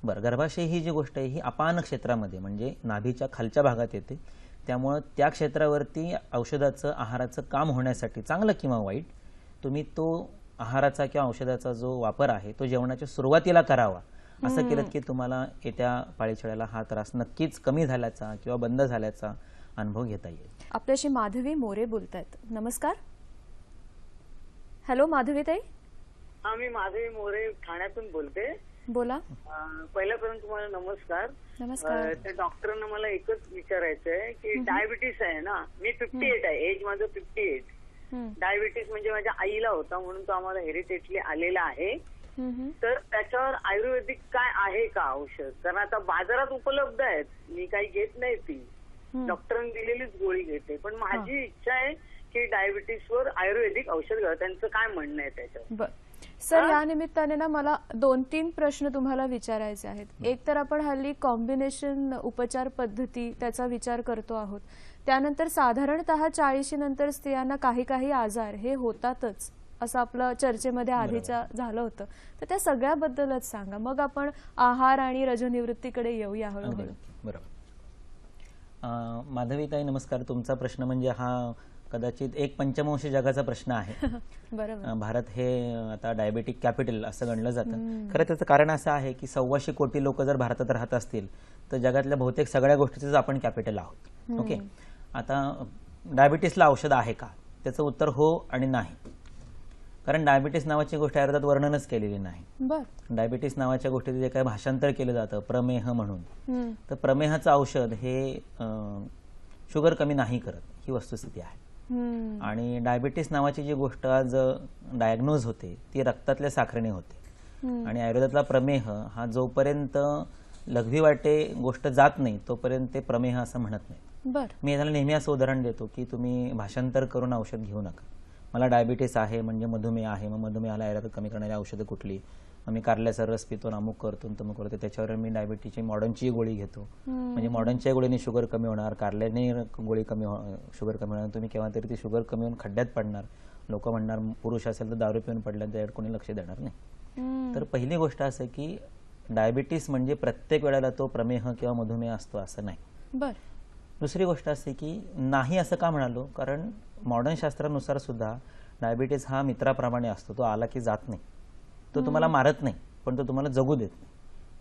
बरं, गर्भाशय ही जी गोष्ट आहे ही अपान क्षेत्रामध्ये म्हणजे नाभीच्या खालच्या भागात येते. त्यामुळं त्या क्षेत्रावरती औषधाचं आहाराचं काम होण्यासाठी चांगलं किंवा वाईट तुम्ही तो आहाराचा किंवा औषधाचा जो वापर आहे तो जेवणाच्या सुरुवातीला करावा असं केलं की तुम्हाला येत्या पाळीच्या वेळेला हा त्रास नक्कीच कमी झाल्याचा किंवा बंद झाल्याचा अनुभव घेता येईल. आपल्याशी माधवी मोरे बोलतायत. नमस्कार. हॅलो माधवी ताई. हा, मी माधवी मोरे ठाण्यातून बोलते. बोला. पहिल्यापर्यंत तुम्हाला नमस्कार. नमस्कार. त्या डॉक्टरांना मला एकच विचारायचं आहे की डायबिटीस आहे ना, मी 58 आहे, एज माझं 58. डायबिटीस म्हणजे माझ्या आईला होता म्हणून तो आम्हाला हेरिटेटली आलेला आहे. तर त्याच्यावर आयुर्वेदिक काय आहे का औषध? कारण आता बाजारात उपलब्ध आहेत, मी काही घेत नाही ती, डॉक्टरांनी दिलेलीच गोळी घेते. पण माझी इच्छा आहे की डायबिटीसवर आयुर्वेदिक औषध घ्यावं. त्यांचं काय म्हणणं आहे त्याच्यावर? सर, या निमित्ताने ना मला 2-3 प्रश्न तुम्हाला विचारायचे आहेत. एक तर आपण हल्ली कॉम्बिनेशन उपचार पद्धती त्याचा विचार करतो आहोत. त्यानंतर साधारणतः 40 नंतर स्त्रियांना काही आजार हे होतातच असं आपलं चर्चेमध्ये आधीच्या झालं होतं. तर त्या सगळ्याबद्दलच सांगा, मग आपण आहार आणि रजोनिवृत्तीकडे येऊया हळूहळू. बरोबर. माधवीताई नमस्कार. तुमचा प्रश्न म्हणजे हा कदाचित एक पंचमांश जगाचा प्रश्न आहे. बरोबर. भारत हे आता डायबेटिक कॅपिटल असं गणलं जातं. खरं त्याचं कारण असं आहे की 125 कोटी लोक जर भारतात राहत असतील तर जगातल्या बहुतेक सगळ्या गोष्टीच आपण कॅपिटल आहोत. ओके. आता डायबिटीसला औषध आहे का? त्याचं उत्तर हो आणि नाही. कारण डायबिटीस नावाची गोष्ट आयुर्वेदात वर्णनच केलेली नाही. डायबिटीस नावाच्या गोष्टीचं जे काही भाषांतर केलं जातं प्रमेह म्हणून, तर प्रमेहाचं औषध हे शुगर कमी नाही करत, ही वस्तुस्थिती आहे. आणि डायबिटीस नावाची जी गोष्ट आज डायग्नोज होते ती रक्तातल्या साखरेने होते. आणि आयुर्वेदातला प्रमेह हा जोपर्यंत लघवी वाटे गोष्ट जात नाही तोपर्यंत ते प्रमेह असं म्हणत नाही. मी याला नेहमी असं उदाहरण देतो की तुम्ही भाषांतर करून औषध घेऊ नका. मला डायबिटीस आहे म्हणजे मधुमेह आहे, मग मधुमेहाला आयुर्वेदात कमी करणारी औषधं कुठली? मी कारल्याचा रस पितो, अमुक करतो तमुक करतो, त्याच्यावर मी डायबिटीसची मॉडर्नची गोळी घेतो. म्हणजे मॉडर्नच्या गोळीने शुगर कमी होणार, कारल्याने गोळी कमी शुगर कमी होणार. तुम्ही केव्हा तरी ती शुगर कमी होऊन खड्ड्यात पडणार. लोक म्हणणार पुरुष असेल तर दारू पिऊन पडल्यानंतर त्याच्याकडे कोणी लक्ष देणार नाही. तर पहिली गोष्ट असं की डायबिटीस म्हणजे प्रत्येक वेळेला तो प्रमेह किंवा मधुमेह असतो असं नाही. दुसरी गोष्ट असे की नाही असं का म्हणालो, कारण मॉडर्न शास्त्रानुसार सुद्धा डायबिटीस हा मित्राप्रमाणे असतो. तो आला की जात नाही, तो तुम्हाला मारत नाही, पण तो तुम्हाला जगू देत नाही.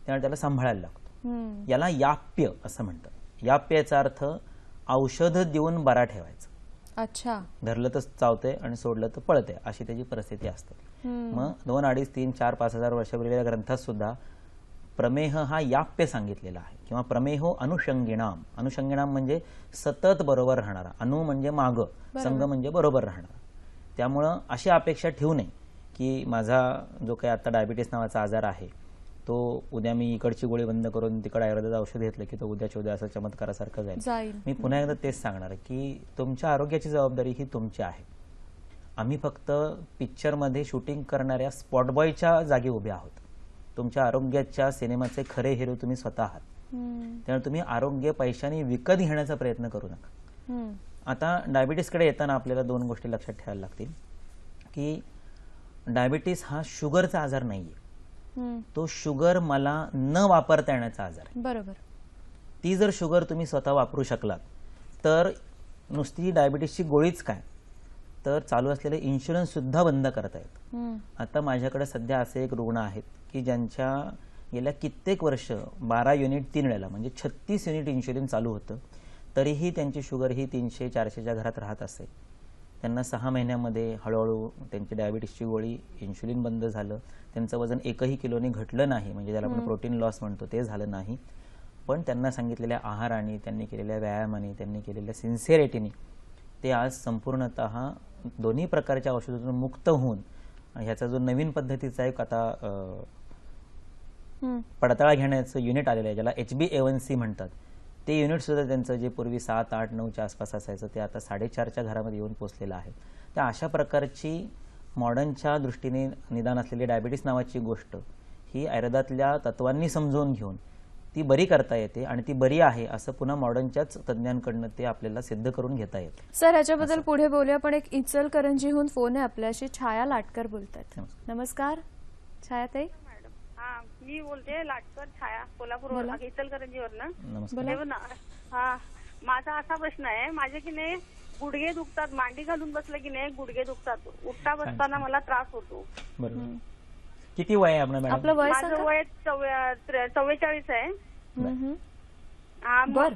त्यामुळे त्याला सांभाळायला लागतो. याला याप्य असं म्हणतात. याप्य याचा अर्थ औषध देऊन बरा ठेवायचं. अच्छा. धरलं तर चावते आणि सोडलं तर पळते, अशी त्याची परिस्थिती असते. मग 2, 2.5, 3, 4, 5,000 वर्षापूर्वीच्या ग्रंथात सुद्धा प्रमेह हा याप्य सांगितलेला आहे. किंवा प्रमेहो अनुषंगिणाम. अनुषंगिणाम म्हणजे सतत बरोबर राहणारा. अनु म्हणजे माग, संग म्हणजे बरोबर राहणारा. त्यामुळं अशी अपेक्षा ठेवू नये की माझा जो काही आता डायबिटीस नावाचा आजार आहे तो उद्या मी इकडची गोळी बंद करून तिकडे आयुर्वेदाचं औषध घेतलं की तो उद्याच्या उद्या असं चमत्कारासारखं जाईल. मी पुन्हा एकदा तेच सांगणार की तुमच्या आरोग्याची जबाबदारी ही तुमची आहे. आम्ही फक्त पिक्चरमध्ये शूटिंग करणाऱ्या स्पॉट बॉयच्या जागी उभे आहोत. तुमच्या आरोग्याच्या सिनेमाचे खरे हिरो तुम्ही स्वतः आहात. त्यामुळे तुम्ही आरोग्य पैशाने विकत घेण्याचा प्रयत्न करू नका. आता डायबिटीसकडे येताना आपल्याला 2 गोष्टी लक्षात ठेवायला लागतील की डायबिटीस हा शुगरचा आजार नाहीये. तो शुगर मला न वापरता येण्याचा आजार आहे. बरोबर. ती जर शुगर तुम्ही स्वतः वापरू शकलात तर नुसती डायबिटीसची गोळीच काय तर चालू असलेले इन्शुरन्स सुद्धा बंद करता येत. आता माझ्याकडे सध्या असे एक रुग्ण आहेत की ज्यांच्या गेल्या कित्येक वर्ष 12 युनिट 3 वेळेला म्हणजे 36 युनिट इन्शुलिन चालू होतं, तरीही त्यांची शुगर ही 300-400च्या घरात राहत असे. त्यांना 6 महिन्यामध्ये हळूहळू त्यांची डायबिटीसची गोळी, इन्शुलिन बंद झालं. त्यांचं वजन 1 किलोनी घटलं नाही, म्हणजे ज्याला आपण प्रोटीन लॉस म्हणतो ते झालं नाही. पण त्यांना सांगितलेल्या आहाराने, त्यांनी केलेल्या व्यायामाने, त्यांनी केलेल्या सिन्सिअरिटीने ते आज संपूर्णतः दोन्ही प्रकारच्या औषधातून मुक्त होऊन ह्याचा जो नवीन पद्धतीचा एक आता पडताळा घेण्याचं युनिट आलेलं आहे ज्याला HbA1c म्हणतात, ते युनिट सुद्धा त्यांचं जे पूर्वी 7, 8, 9च्या आसपास असायचं ते आता 4.5च्या घरामध्ये येऊन पोहोचलेलं आहे. तर अशा प्रकारची मॉडर्नच्या दृष्टीने निदान असलेली डायबिटीस नावाची गोष्ट ही आयुर्वेदातल्या तत्वांनी समजून घेऊन ती बरी करता येते आणि ती बरी आहे असं पुन्हा मॉडर्नच्याच तज्ञांकडनं ते आपल्याला सिद्ध करून घेता येतं. सर, याच्याबद्दल पुढे बोलूया, पण एक इचलकरंजीहून फोन आहे आपल्याशी. छाया लाटकर बोलतात. नमस्कार छायाताई. मी बोलते लाटकर छाया, कोल्हापूर इचलकरंजीवरनं. हा, माझा असा प्रश्न आहे, माझे की नाही गुडघे दुखतात, मांडी घालून बसलं की नाही गुडघे दुखतात, उठता बसताना मला त्रास होतो. किती वय आहे आपलं मॅडम? आपलं वय माझं सांगा. वय 44 आहे. हम्म. हा, बर,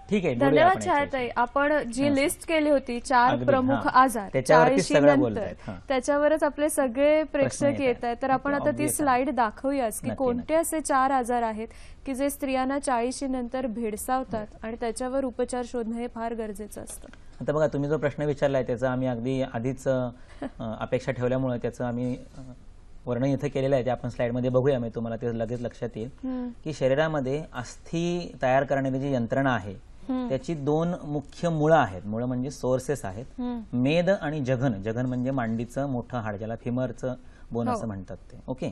ठीक आहे, बोलूया धन्यवाद आपण छायाताई. याच्याविषयी. आपण जी लिस्ट केली होती 4 अगदी, प्रमुख हां. आजार त्याच्यावरती 40 सगळं नंतर, बोलतायत, हां. त्याच्यावरच आपले सगळे प्रेक्षक येत येत आहेत. तर आपण आता ती Obvious आहे. स्लाइड दाखवूयाच की नक्की, कोणते असे 4 आजार आहेत की जे स्त्रियांना 40 नंतर भेडसावतात आणि त्याच्यावर उपचार शोधणं हे फार गरजेचं असतं. आता बघा, तुम्ही जो प्रश्न विचारलाय त्याचा आम्ही अगदी आधीच अपेक्षा ठेवल्यामुळे त्याचं आम्ही वर्णन इथं केलेलं आहे, ते आपण स्लाइडमध्ये बघूया. मी तुम्हाला ते लगेच लक्षात येईल की शरीरामध्ये अस्थी तयार करणारी जी यंत्रणा आहे त्याची 2 मुख्य मुळं आहेत. मुळं म्हणजे सोर्सेस आहेत, मेद आणि जघन. जघन म्हणजे मांडीचं मोठं हाड, ज्याला फिमरचं बोन असं म्हणतात ते. ओके.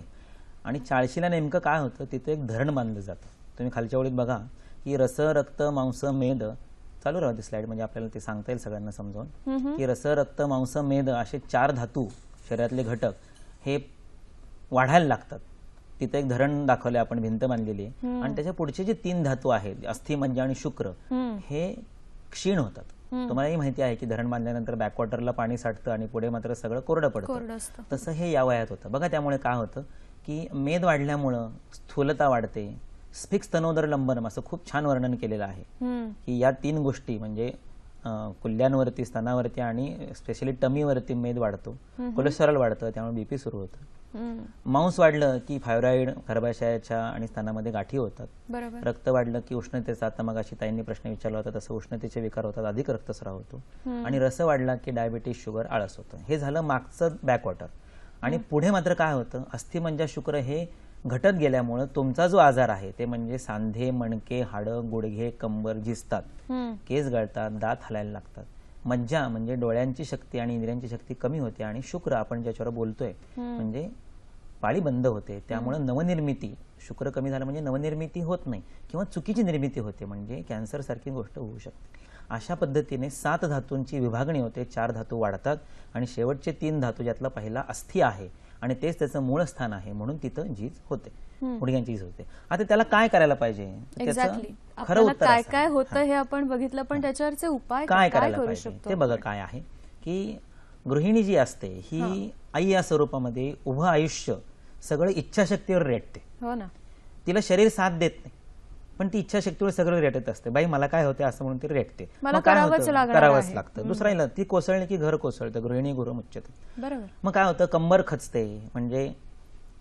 आणि 40ला नेमकं काय होतं, तिथे एक धरण बांधलं जातं. तुम्ही खालच्या ओळीत बघा की रस, रक्त, मांस, मेद, चालू राहते स्लाइड म्हणजे आपल्याला ते सांगता येईल सगळ्यांना समजावून, की रस, रक्त, मांस, मेद असे 4 धातू शरीरातले घटक हे वाढायला लागतात. तिथे एक धरण दाखवले आपण, भिंत बांधलेली आहे. आणि त्याच्या पुढचे जे 3 धातू आहेत, अस्थि, मज्जा आणि शुक्र, हे क्षीण होतात. तुम्हालाही माहिती आहे की धरण बांधल्यानंतर बॅकवॉटरला पाणी साठतं आणि पुढे मात्र सगळं कोरडं पडतं. तसं हे या वयात होतं. बघा, त्यामुळे काय होतं की मेद वाढल्यामुळं स्थूलता वाढते. स्फिक्स तनोदर लंबनम असं खूप छान वर्णन केलेलं आहे की या 3 गोष्टी म्हणजे कुल्ल्यांवरती, स्तनावरती आणि स्पेशली टमीवरती मेद वाढतो, कोलेस्टेरॉल वाढतं, त्यामुळे बीपी सुरू होतं. मांस वाढलं की थायरॉइड, गर्भाशयाच्या आणि स्तनामध्ये गाठी होतात. रक्त वाढलं की उष्णतेचा, आता मगाशी ताईंनी प्रश्न विचारला होता तसं उष्णतेचे विकार होतात, अधिक रक्तस्राव होतो. आणि रस वाढला की डायबिटीस, शुगर, आळस होतं. हे झालं मागचं बॅकवॉटर. आणि पुढे मात्र काय होतं, अस्थि, मज्जा, शुक्र हे घटत गेल्यामुळं तुमचा जो आजार आहे ते म्हणजे सांधे, मणके, हाडं, गुडघे, कंबर झिजतात, केस गळतात, दात हलायला लागतात. मज्जा म्हणजे डोळ्यांची शक्ती आणि इंद्रियांची शक्ती कमी होते. आणि शुक्र आपण ज्याच्यावर बोलतोय म्हणजे पाळी बंद होते, त्यामुळे नवनिर्मिती, शुक्र कमी झालं म्हणजे नवनिर्मिती होत नाही किंवा चुकीची निर्मिती होते, म्हणजे कॅन्सर सारखी गोष्ट होऊ शकते. अशा पद्धतीने 7 धातूंची विभागणी होते, 4 धातू वाढतात आणि शेवटचे 3 धातू, ज्यातला पहिला अस्थि आहे आणि तेच त्याचं मूळ स्थान आहे, म्हणून तिथं झीज होते, गुडघ्यांची झीज होते. आता त्याला काय करायला पाहिजे, त्याचं खरं उत्तर काय काय होतं हे आपण बघितलं, पण त्याच्यावरचे उपाय काय करायला पाहिजे ते बघा. काय आहे की गृहिणी जी असते ही आई या स्वरूपामध्ये उभं आयुष्य सगळं इच्छाशक्तीवर रेटते. हो ना. तिला शरीर साथ देत नाही, पण ती इच्छाशक्तीवर सगळं रेटत असते. बाई मला काय होते असं म्हणून ती रेटते, करावंच लागतं. दुसऱ्याला ती कोसळली की घर कोसळतं, गृहिणी गृह मुच्यते. बरोबर. मग काय होतं, कंबर खचते म्हणजे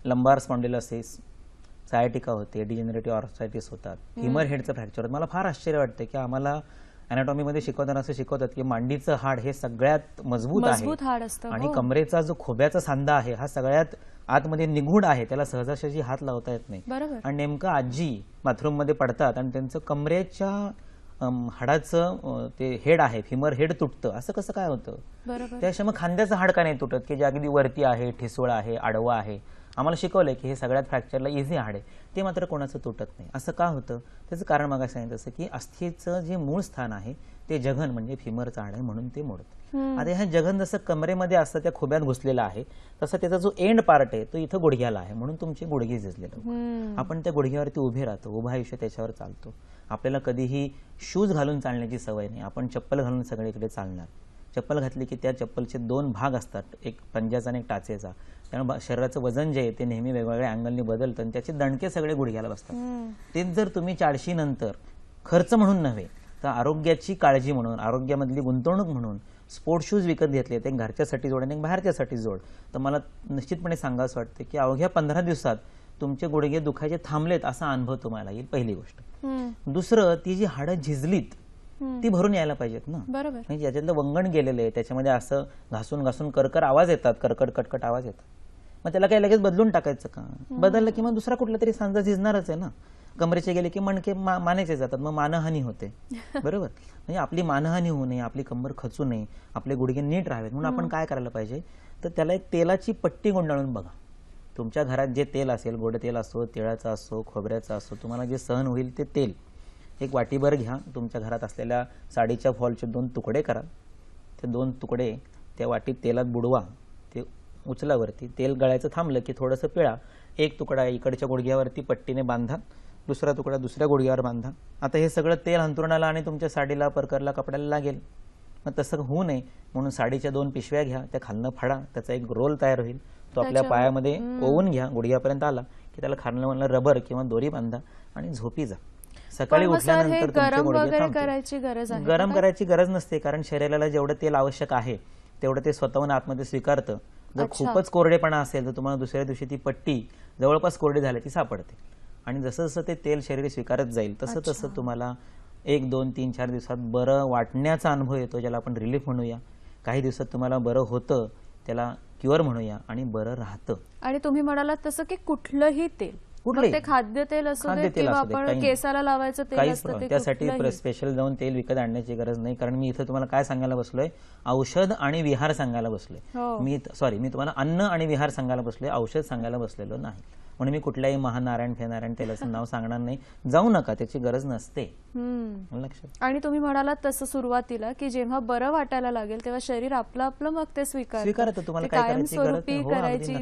लंबार स्पॉन्डिलोसिस, सायटिका होते, डिजेनरेटिव्ह आर्थरायटिस होतात, फिमर हेडचं फ्रॅक्चर होतं. मला फार आश्चर्य वाटतं की आम्हाला अॅनाटॉमीमध्ये शिकवताना असं शिकवतात की मांडीचं हाड हे सगळ्यात मजबूत हाड असतं आणि कमरेचा जो खोब्याचा सांधा आहे हा सगळ्यात आतमध्ये निगूढ आहे, त्याला सहजासहजी हात लावता येत नाही. आणि नेमकं आजी बाथरूम मध्ये पडतात आणि त्यांचं कमरेच्या हाडाचं ते हेड आहे, फिमर हेड तुटतं. असं कसं काय होतं? त्याशिवाय मग खांद्याचं हाड का नाही तुटत की जे अगदी वरती आहे, ठिसूळ आहे, आडवं आहे. आम्हाला शिकवलंय की हे सगळ्यात फ्रॅक्चरला इझी हाड आहे, ते मात्र कोणाचं तुटत नाही. असं का होतं? त्याचं कारण मग सांगितलं तसं की अस्थीचं जे मूळ स्थान आहे ते जघन म्हणजे फिमरचं हाड आहे, म्हणून ते मोडतं. आता ह्या जघन जसं कमरेमध्ये असतं त्या खोब्यात घुसलेला आहे, तसं त्याचा जो एंड पार्ट आहे तो इथं गुडघ्याला आहे, म्हणून तुमचे गुडघे झिजलेलं. आपण त्या गुडघ्यावरती उभे राहतो, उभं आयुष्य त्याच्यावर चालतो. आपल्याला कधीही शूज घालून चालण्याची सवय नाही, आपण चप्पल घालून सगळीकडे चालणार. चप्पल घातली की त्या चप्पलचे 2 भाग असतात, एक पंजाचा आणि एक टाचेचा. त्यामुळे शरीराचं वजन जे आहे ते नेहमी वेगवेगळ्या अँगलनी बदलतं आणि त्याचे दणके सगळे गुडघ्याला बसतात. तेच जर तुम्ही 40 नंतर खर्च म्हणून नव्हे तर आरोग्याची काळजी म्हणून, आरोग्यामधली गुंतवणूक म्हणून स्पोर्ट शूज विकत घेतले, ते घरच्यासाठी जोड आणि बाहेरच्यासाठी जोड, तर मला निश्चितपणे सांगावंसं वाटतं की अवघ्या 15 दिवसात तुमचे गुडघे दुखायचे थांबलेत असा अनुभव तुम्हाला येईल. पहिली गोष्ट. दुसरं, ती जी हाडं झिजलीत ती भरून यायला पाहिजेत ना. म्हणजे ज्याच्यातलं वंगण गेलेलं आहे त्याच्यामध्ये असं घासून घासून करकर आवाज येतात, कर्कट कटकट आवाज येतात. मग त्याला काही लगेच बदलून टाकायचं का? बदललं की मग दुसरा कुठला तरी सांजा झिजणारच आहे ना. कमरेचे गेले की मणके मानेचे जातात, मग मानहानी होते. बरोबर. म्हणजे आपली मानहानी होऊ नये, आपली कंबर खचू नये, आपले गुडघे नीट राहावेत म्हणून आपण काय करायला पाहिजे, तर त्याला एक तेलाची पट्टी गुंडाळून बघा. तुमच्या घरात जे तेल असेल, गोड तेल असो, तिळाचं असो, खोबऱ्याचं असो, तुम्हाला जे सहन होईल ते तेल एक वाटीभर घ्या. तुमच्या घरात असलेल्या साडीच्या फॉलचे 2 तुकडे करा. ते 2 तुकडे त्या वाटीत तेलात बुडवा. ते उचलावरती तेल गळायचं थांबलं की थोडंसं पिळा. एक तुकडा इकडच्या गुडघ्यावरती पट्टीने बांधा, दुसरा तुकडा दुसऱ्या गुडघ्यावर बांधा. आता हे सगळं तेल अंथरुणाला आणि तुमच्या साडीला, परकरला, कपड्याला लागेल. मग तसं होऊ नये म्हणून साडीच्या 2 पिशव्या घ्या, त्या खालनं फाडा, त्याचा एक रोल तयार होईल. तो आपल्या पायामध्ये ओवून घ्या, गुडघ्यापर्यंत आला की त्याला खालनं रबर किंवा दोरी बांधा आणि झोपी जा. सकाळी उठल्यानंतर गरम वगैरे करायची गरज आहे? गरम करायची गरज नसते, कारण शरीराला जेवढं तेल आवश्यक आहे तेवढं ते स्वतःहून आतमध्ये स्वीकारतं. जर खूपच कोरडेपणा असेल तर तुम्हाला दुसऱ्या दिवशी ती पट्टी जवळपास कोरडी झाल्याची सापडते, आणि जसं जसं ते तेल शरीर स्वीकारत जाईल तसं तसं तुम्हाला 1, 2, 3, 4 दिवसात बरं वाटण्याचा अनुभव येतो, ज्याला आपण रिलीफ म्हणूया. काही दिवसात तुम्हाला बरं होतं, त्याला क्युअर म्हणूया, आणि बरं राहतं. आणि तुम्ही म्हणालात तसं की कुठलंही तेल, ते खाद्यतेल असू दे किंवा आपण केसाला लावायचं तेल असतं ते, त्यासाठी स्पेशल जाऊन तेल विकत आणण्याची गरज नाही. कारण मी इथं तुम्हाला काय सांगायला बसलोय, औषध आणि विहार सांगायला बसलोय. मी तुम्हाला अन्न आणि विहार सांगायला बसलोय, औषध सांगायला बसलेलो नाही. म्हणून मी कुठल्याही महानारायण फेनारायण तेलाचं नाव सांगणार नाही. जाऊ नका, त्याची गरज नसते. लक्षात. आणि तुम्ही म्हणालात तसं सुरुवातीला की जेव्हा बरं वाटायला लागेल तेव्हा शरीर आपलं आपलं मग ते स्वीकारतं. तुम्हाला कायमस्वरूपी करायची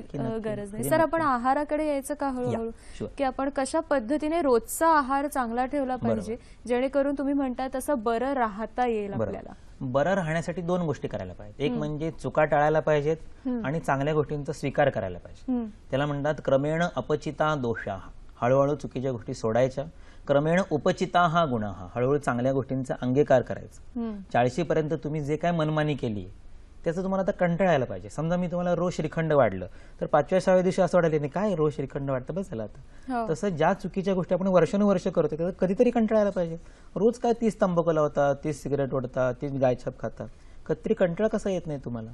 गरज नाही. सर, आपण आहाराकडे यायचं का हळूहळू, की आपण कशा पद्धतीने रोजचा आहार चांगला ठेवला पाहिजे जेणेकरून तुम्ही म्हणताय तसं बरं राहता येईल आपल्याला? बरं राहण्यासाठी 2 गोष्टी करायला पाहिजेत. एक म्हणजे चुका टाळायला पाहिजेत आणि चांगल्या गोष्टींचा स्वीकार करायला पाहिजे. त्याला म्हणतात क्रमेण अपचिता दोषाः, हळूहळू चुकीच्या गोष्टी सोडायच्या. क्रमेण उपचिताः गुणाः, हळूहळू चांगल्या गोष्टींचा अंगीकार करायचा. 40 पर्यंत तुम्ही जे काय मनमानी केली त्याचं तुम्हाला आता कंटाळायला पाहिजे. समजा मी तुम्हाला रोज श्रीखंड वाढलं तर 5व्या-6व्या दिवशी असं वाटायला नाही काय रोज श्रीखंड वाटतं, बस झालं आता. तसं ज्या चुकीच्या गोष्टी आपण वर्षानुवर्ष करतो त्याचं कधीतरी कंटाळायला पाहिजे. रोज काय 30 तंबाखू लावता, 30 सिगरेट ओढता, 30 गायछाप खाता, कधीतरी कंटाळा कसा येत नाही तुम्हाला?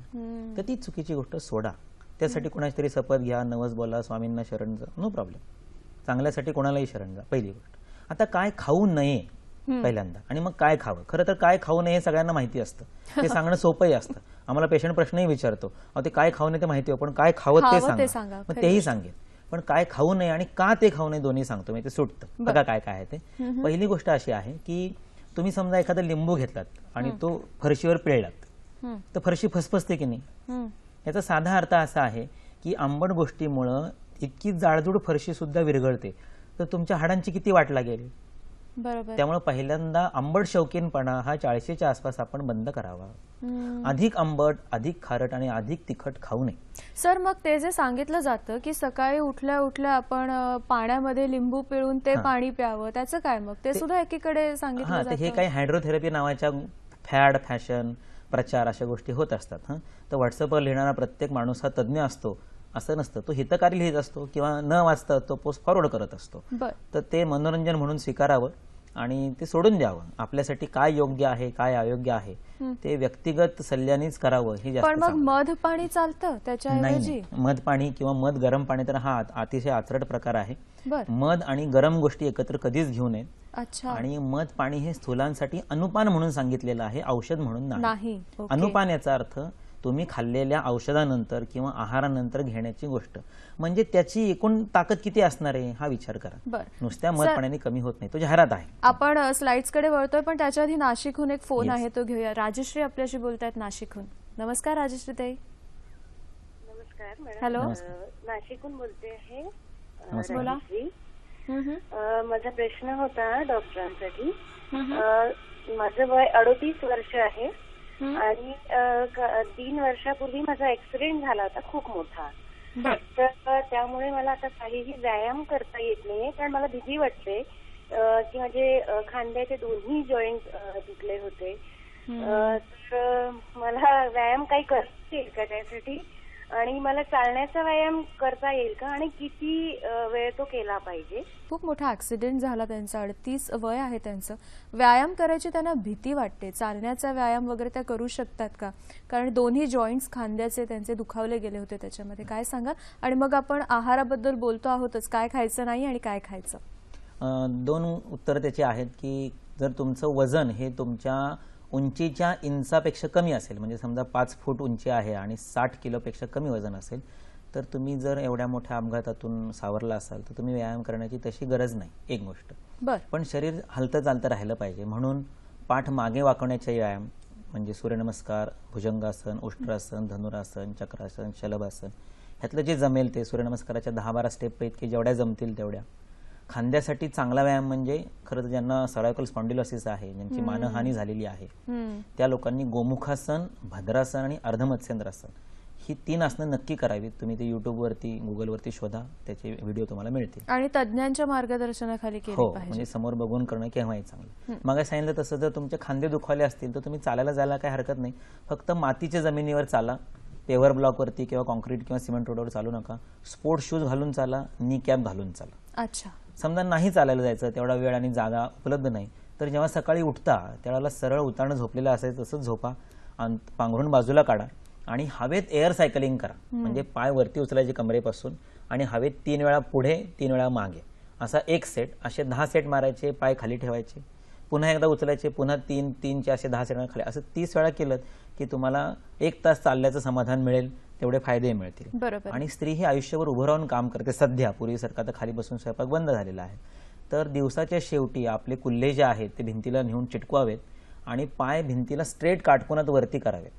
तर ती चुकीची गोष्ट सोडा. त्यासाठी कोणाची तरी शपथ घ्या, नवस बोला, स्वामींना शरण जा, नो प्रॉब्लेम. चांगल्यासाठी कोणालाही शरण जा, पहिली गोष्ट. आता काय खाऊ नये पहिल्यांदा, आणि मग काय खावं. खरं तर काय खाऊ नये हे सगळ्यांना माहिती असतं, ते सांगणं सोपंही असतं. आम्हाला पेशंट प्रश्नही विचारतो, ते काय खाऊ नये ते माहिती आहे, पण काय खावं ते सांगा. मग तेही सांगेल, पण काय खाऊ नये आणि का ते खाऊ नये दोन्ही सांगतो मी, ते सुटतं. बघा काय काय आहे ते. पहिली गोष्ट अशी आहे की तुम्ही समजा एखादा लिंबू घेतलात आणि तो फरशीवर पिळलात तर फरशी फसफसते की नाही? याचा साधा अर्थ असा आहे की आंबट गोष्टीमुळं इतकी जाडजूड फरशी सुद्धा विरघळते, तर तुमच्या हाडांची किती वाट लागेल. त्यामुळे पहिल्यांदा आंबट शौकीनपणा हा 40च्या आसपास आपण बंद करावा. अधिक आंबट, अधिक खारट आणि अधिक तिखट खाऊ नये. सर, मग ते जे सांगितलं जातं की सकाळी उठल्या उठल्या आपण पाण्यामध्ये लिंबू पिळून ते पाणी प्यावं, त्याचं काय? मग ते सुद्धा एकीकडे सांगितलं जातं. हे काही हायड्रोथेरपी नावाच्या फॅशन प्रचार अशा गोष्टी होत असतात. तर व्हॉट्सअपवर लिहिणारा प्रत्येक माणूस हा तज्ज्ञ असतो असं नसतं. तो हितकारी लिहित असतो किंवा न वाचता तो पोस्ट फॉरवर्ड करत असतो. तर ते मनोरंजन म्हणून स्वीकारावं आणि ते सोडून द्यावं. आपल्यासाठी काय योग्य आहे काय अयोग्य आहे ते व्यक्तिगत सल्ल्यानेच करावं. हे जास्त. पण मग मध पाणी चालतं त्याच्याऐवजी? मध पाणी किंवा मध गरम पाणी तर हा अतिशय आचरट प्रकार आहे. मध आणि गरम गोष्टी एकत्र कधीच घेऊ नयेत. आणि मध पाणी हे स्थूलांसाठी अनुपान म्हणून सांगितलेलं आहे, औषध म्हणून नाही. अनुपान याचा अर्थ तुम्ही खाल्लेल्या औषधानंतर किंवा आहारानंतर घेण्याची गोष्ट, म्हणजे त्याची एकूण ताकद किती असणार आहे हा विचार करा. नुसत्या मध पाण्याने कमी होत नाही. तो जाहिरात आहे. आपण स्लाइड्स कडे वळतोय, पण त्याच्या आधी नाशिकहून एक फोन आहे, तो घेऊया. राजश्री आपल्याशी बोलतायत नाशिकहून. नमस्कार राजश्री ताई. नमस्कार. हॅलो, नाशिकहून बोलते आहे. बोला. माझा प्रश्न होता डॉक्टरांसाठी. माझं वय 38 वर्ष आहे आणि 3 वर्षापूर्वी माझा ऍक्सिडेंट झाला होता खूप मोठा. तर त्यामुळे मला आता काहीही व्यायाम करता येत नाही, कारण मला भीती वाटते की माझे खांद्याचे दोन्ही जॉईंट तुटले होते. तर मला व्यायाम काही करता येईल का त्यासाठी, आणि मला चालण्याचा व्यायाम करता येईल का, आणि किती वेळ तो केला पाहिजे? खूप मोठा ऍक्सिडेंट झाला त्यांचा, 38 वय आहे त्यांचं. व्यायाम करायची त्यांना भीती वाटते. चालण्याचा व्यायाम वगैरे त्या करू शकतात का? कारण दोन्ही जॉईंट्स खांद्याचे त्यांचे दुखावले गेले होते त्याच्यामध्ये. काय सांगाल? आणि मग आपण आहाराबद्दल बोलतो आहोतच, काय खायचं नाही आणि काय खायचं? 2 उत्तर त्याची आहेत की जर तुमचं वजन हे तुमच्या उंचीच्या इंचापेक्षा कमी असेल, म्हणजे समजा 5 फूट उंची आहे आणि 60 किलोपेक्षा कमी वजन असेल, तर तुम्ही जर एवढ्या मोठ्या अपघातातून सावरला असाल तर तुम्ही व्यायाम करण्याची तशी गरज नाही. एक गोष्ट. पण शरीर हलतं चालतं राहिलं पाहिजे, म्हणून पाठ मागे वाकवण्याचे व्यायाम म्हणजे सूर्यनमस्कार, भुजंगासन, उष्ट्रासन, धनुरासन, चक्रासन, शलभासन, ह्यातलं जे जमेल ते. सूर्यनमस्काराच्या 10-12 स्टेप इतके जेवढ्या जमतील तेवढ्या. खांद्यासाठी चांगला व्यायाम म्हणजे खरं तर ज्यांना सर्वायकल स्पॉन्डिलोसिस आहे, ज्यांची मानहानी झालेली आहे, त्या लोकांनी गोमुखासन, भद्रासन आणि अर्धमत्स्येंद्रासन ही 3 आसनं नक्की करावीत. तुम्ही ते युट्यूबवरती गुगलवरती शोधा, त्याचे व्हिडिओ तुम्हाला मिळतील आणि तज्ञांच्या मार्गदर्शनाखाली केली हो, पाहिजे. म्हणजे समोर बघून करणं केव्हाही चांगलं. मग सांगितलं तसं जर तुमचे खांदे दुखावले असतील तर तुम्ही चालायला जायला काही हरकत नाही. फक्त मातीच्या जमिनीवर चाला, पेवर ब्लॉकवरती किंवा कॉन्क्रीट किंवा सिमेंट रोडवर चालू नका. स्पोर्ट शूज घालून चाला, नी कॅप घालून चाला. अच्छा. समजा नाही चालायला जायचं, तेवढा वेळ आणि जागा उपलब्ध नाही, तर जेव्हा सकाळी उठता त्यावेळेला सरळ उतारणं झोपलेलं असायचं तसंच झोपा, पांघरून बाजूला काढा आणि हवेत एअर सायकलिंग करा. म्हणजे पाय वरती उचलायचे कमरेपासून आणि हवेत 3 वेळा पुढे 3 वेळा मागे, असा एक सेट. असे 10 सेट मारायचे, पाय खाली ठेवायचे, पुन्हा एकदा उचलायचे, पुन्हा 3-3चे असे 10 सेट खाली, असं 30 वेळा केलं की तुम्हाला 1 तास चालल्याचं समाधान मिळेल, तेवढे फायदे मिळतील. बरोबर. आणि स्त्री ही आयुष्यभर उभं राहून काम करते सध्या, पूर्वीसारखा तर खाली बसून स्वयंपाक बंद झालेला आहे. तर दिवसाच्या शेवटी आपले कुल्ले जे आहेत ते भिंतीला नेऊन चिटकवावेत आणि पाय भिंतीला स्ट्रेट काटकोनात वरती करावेत.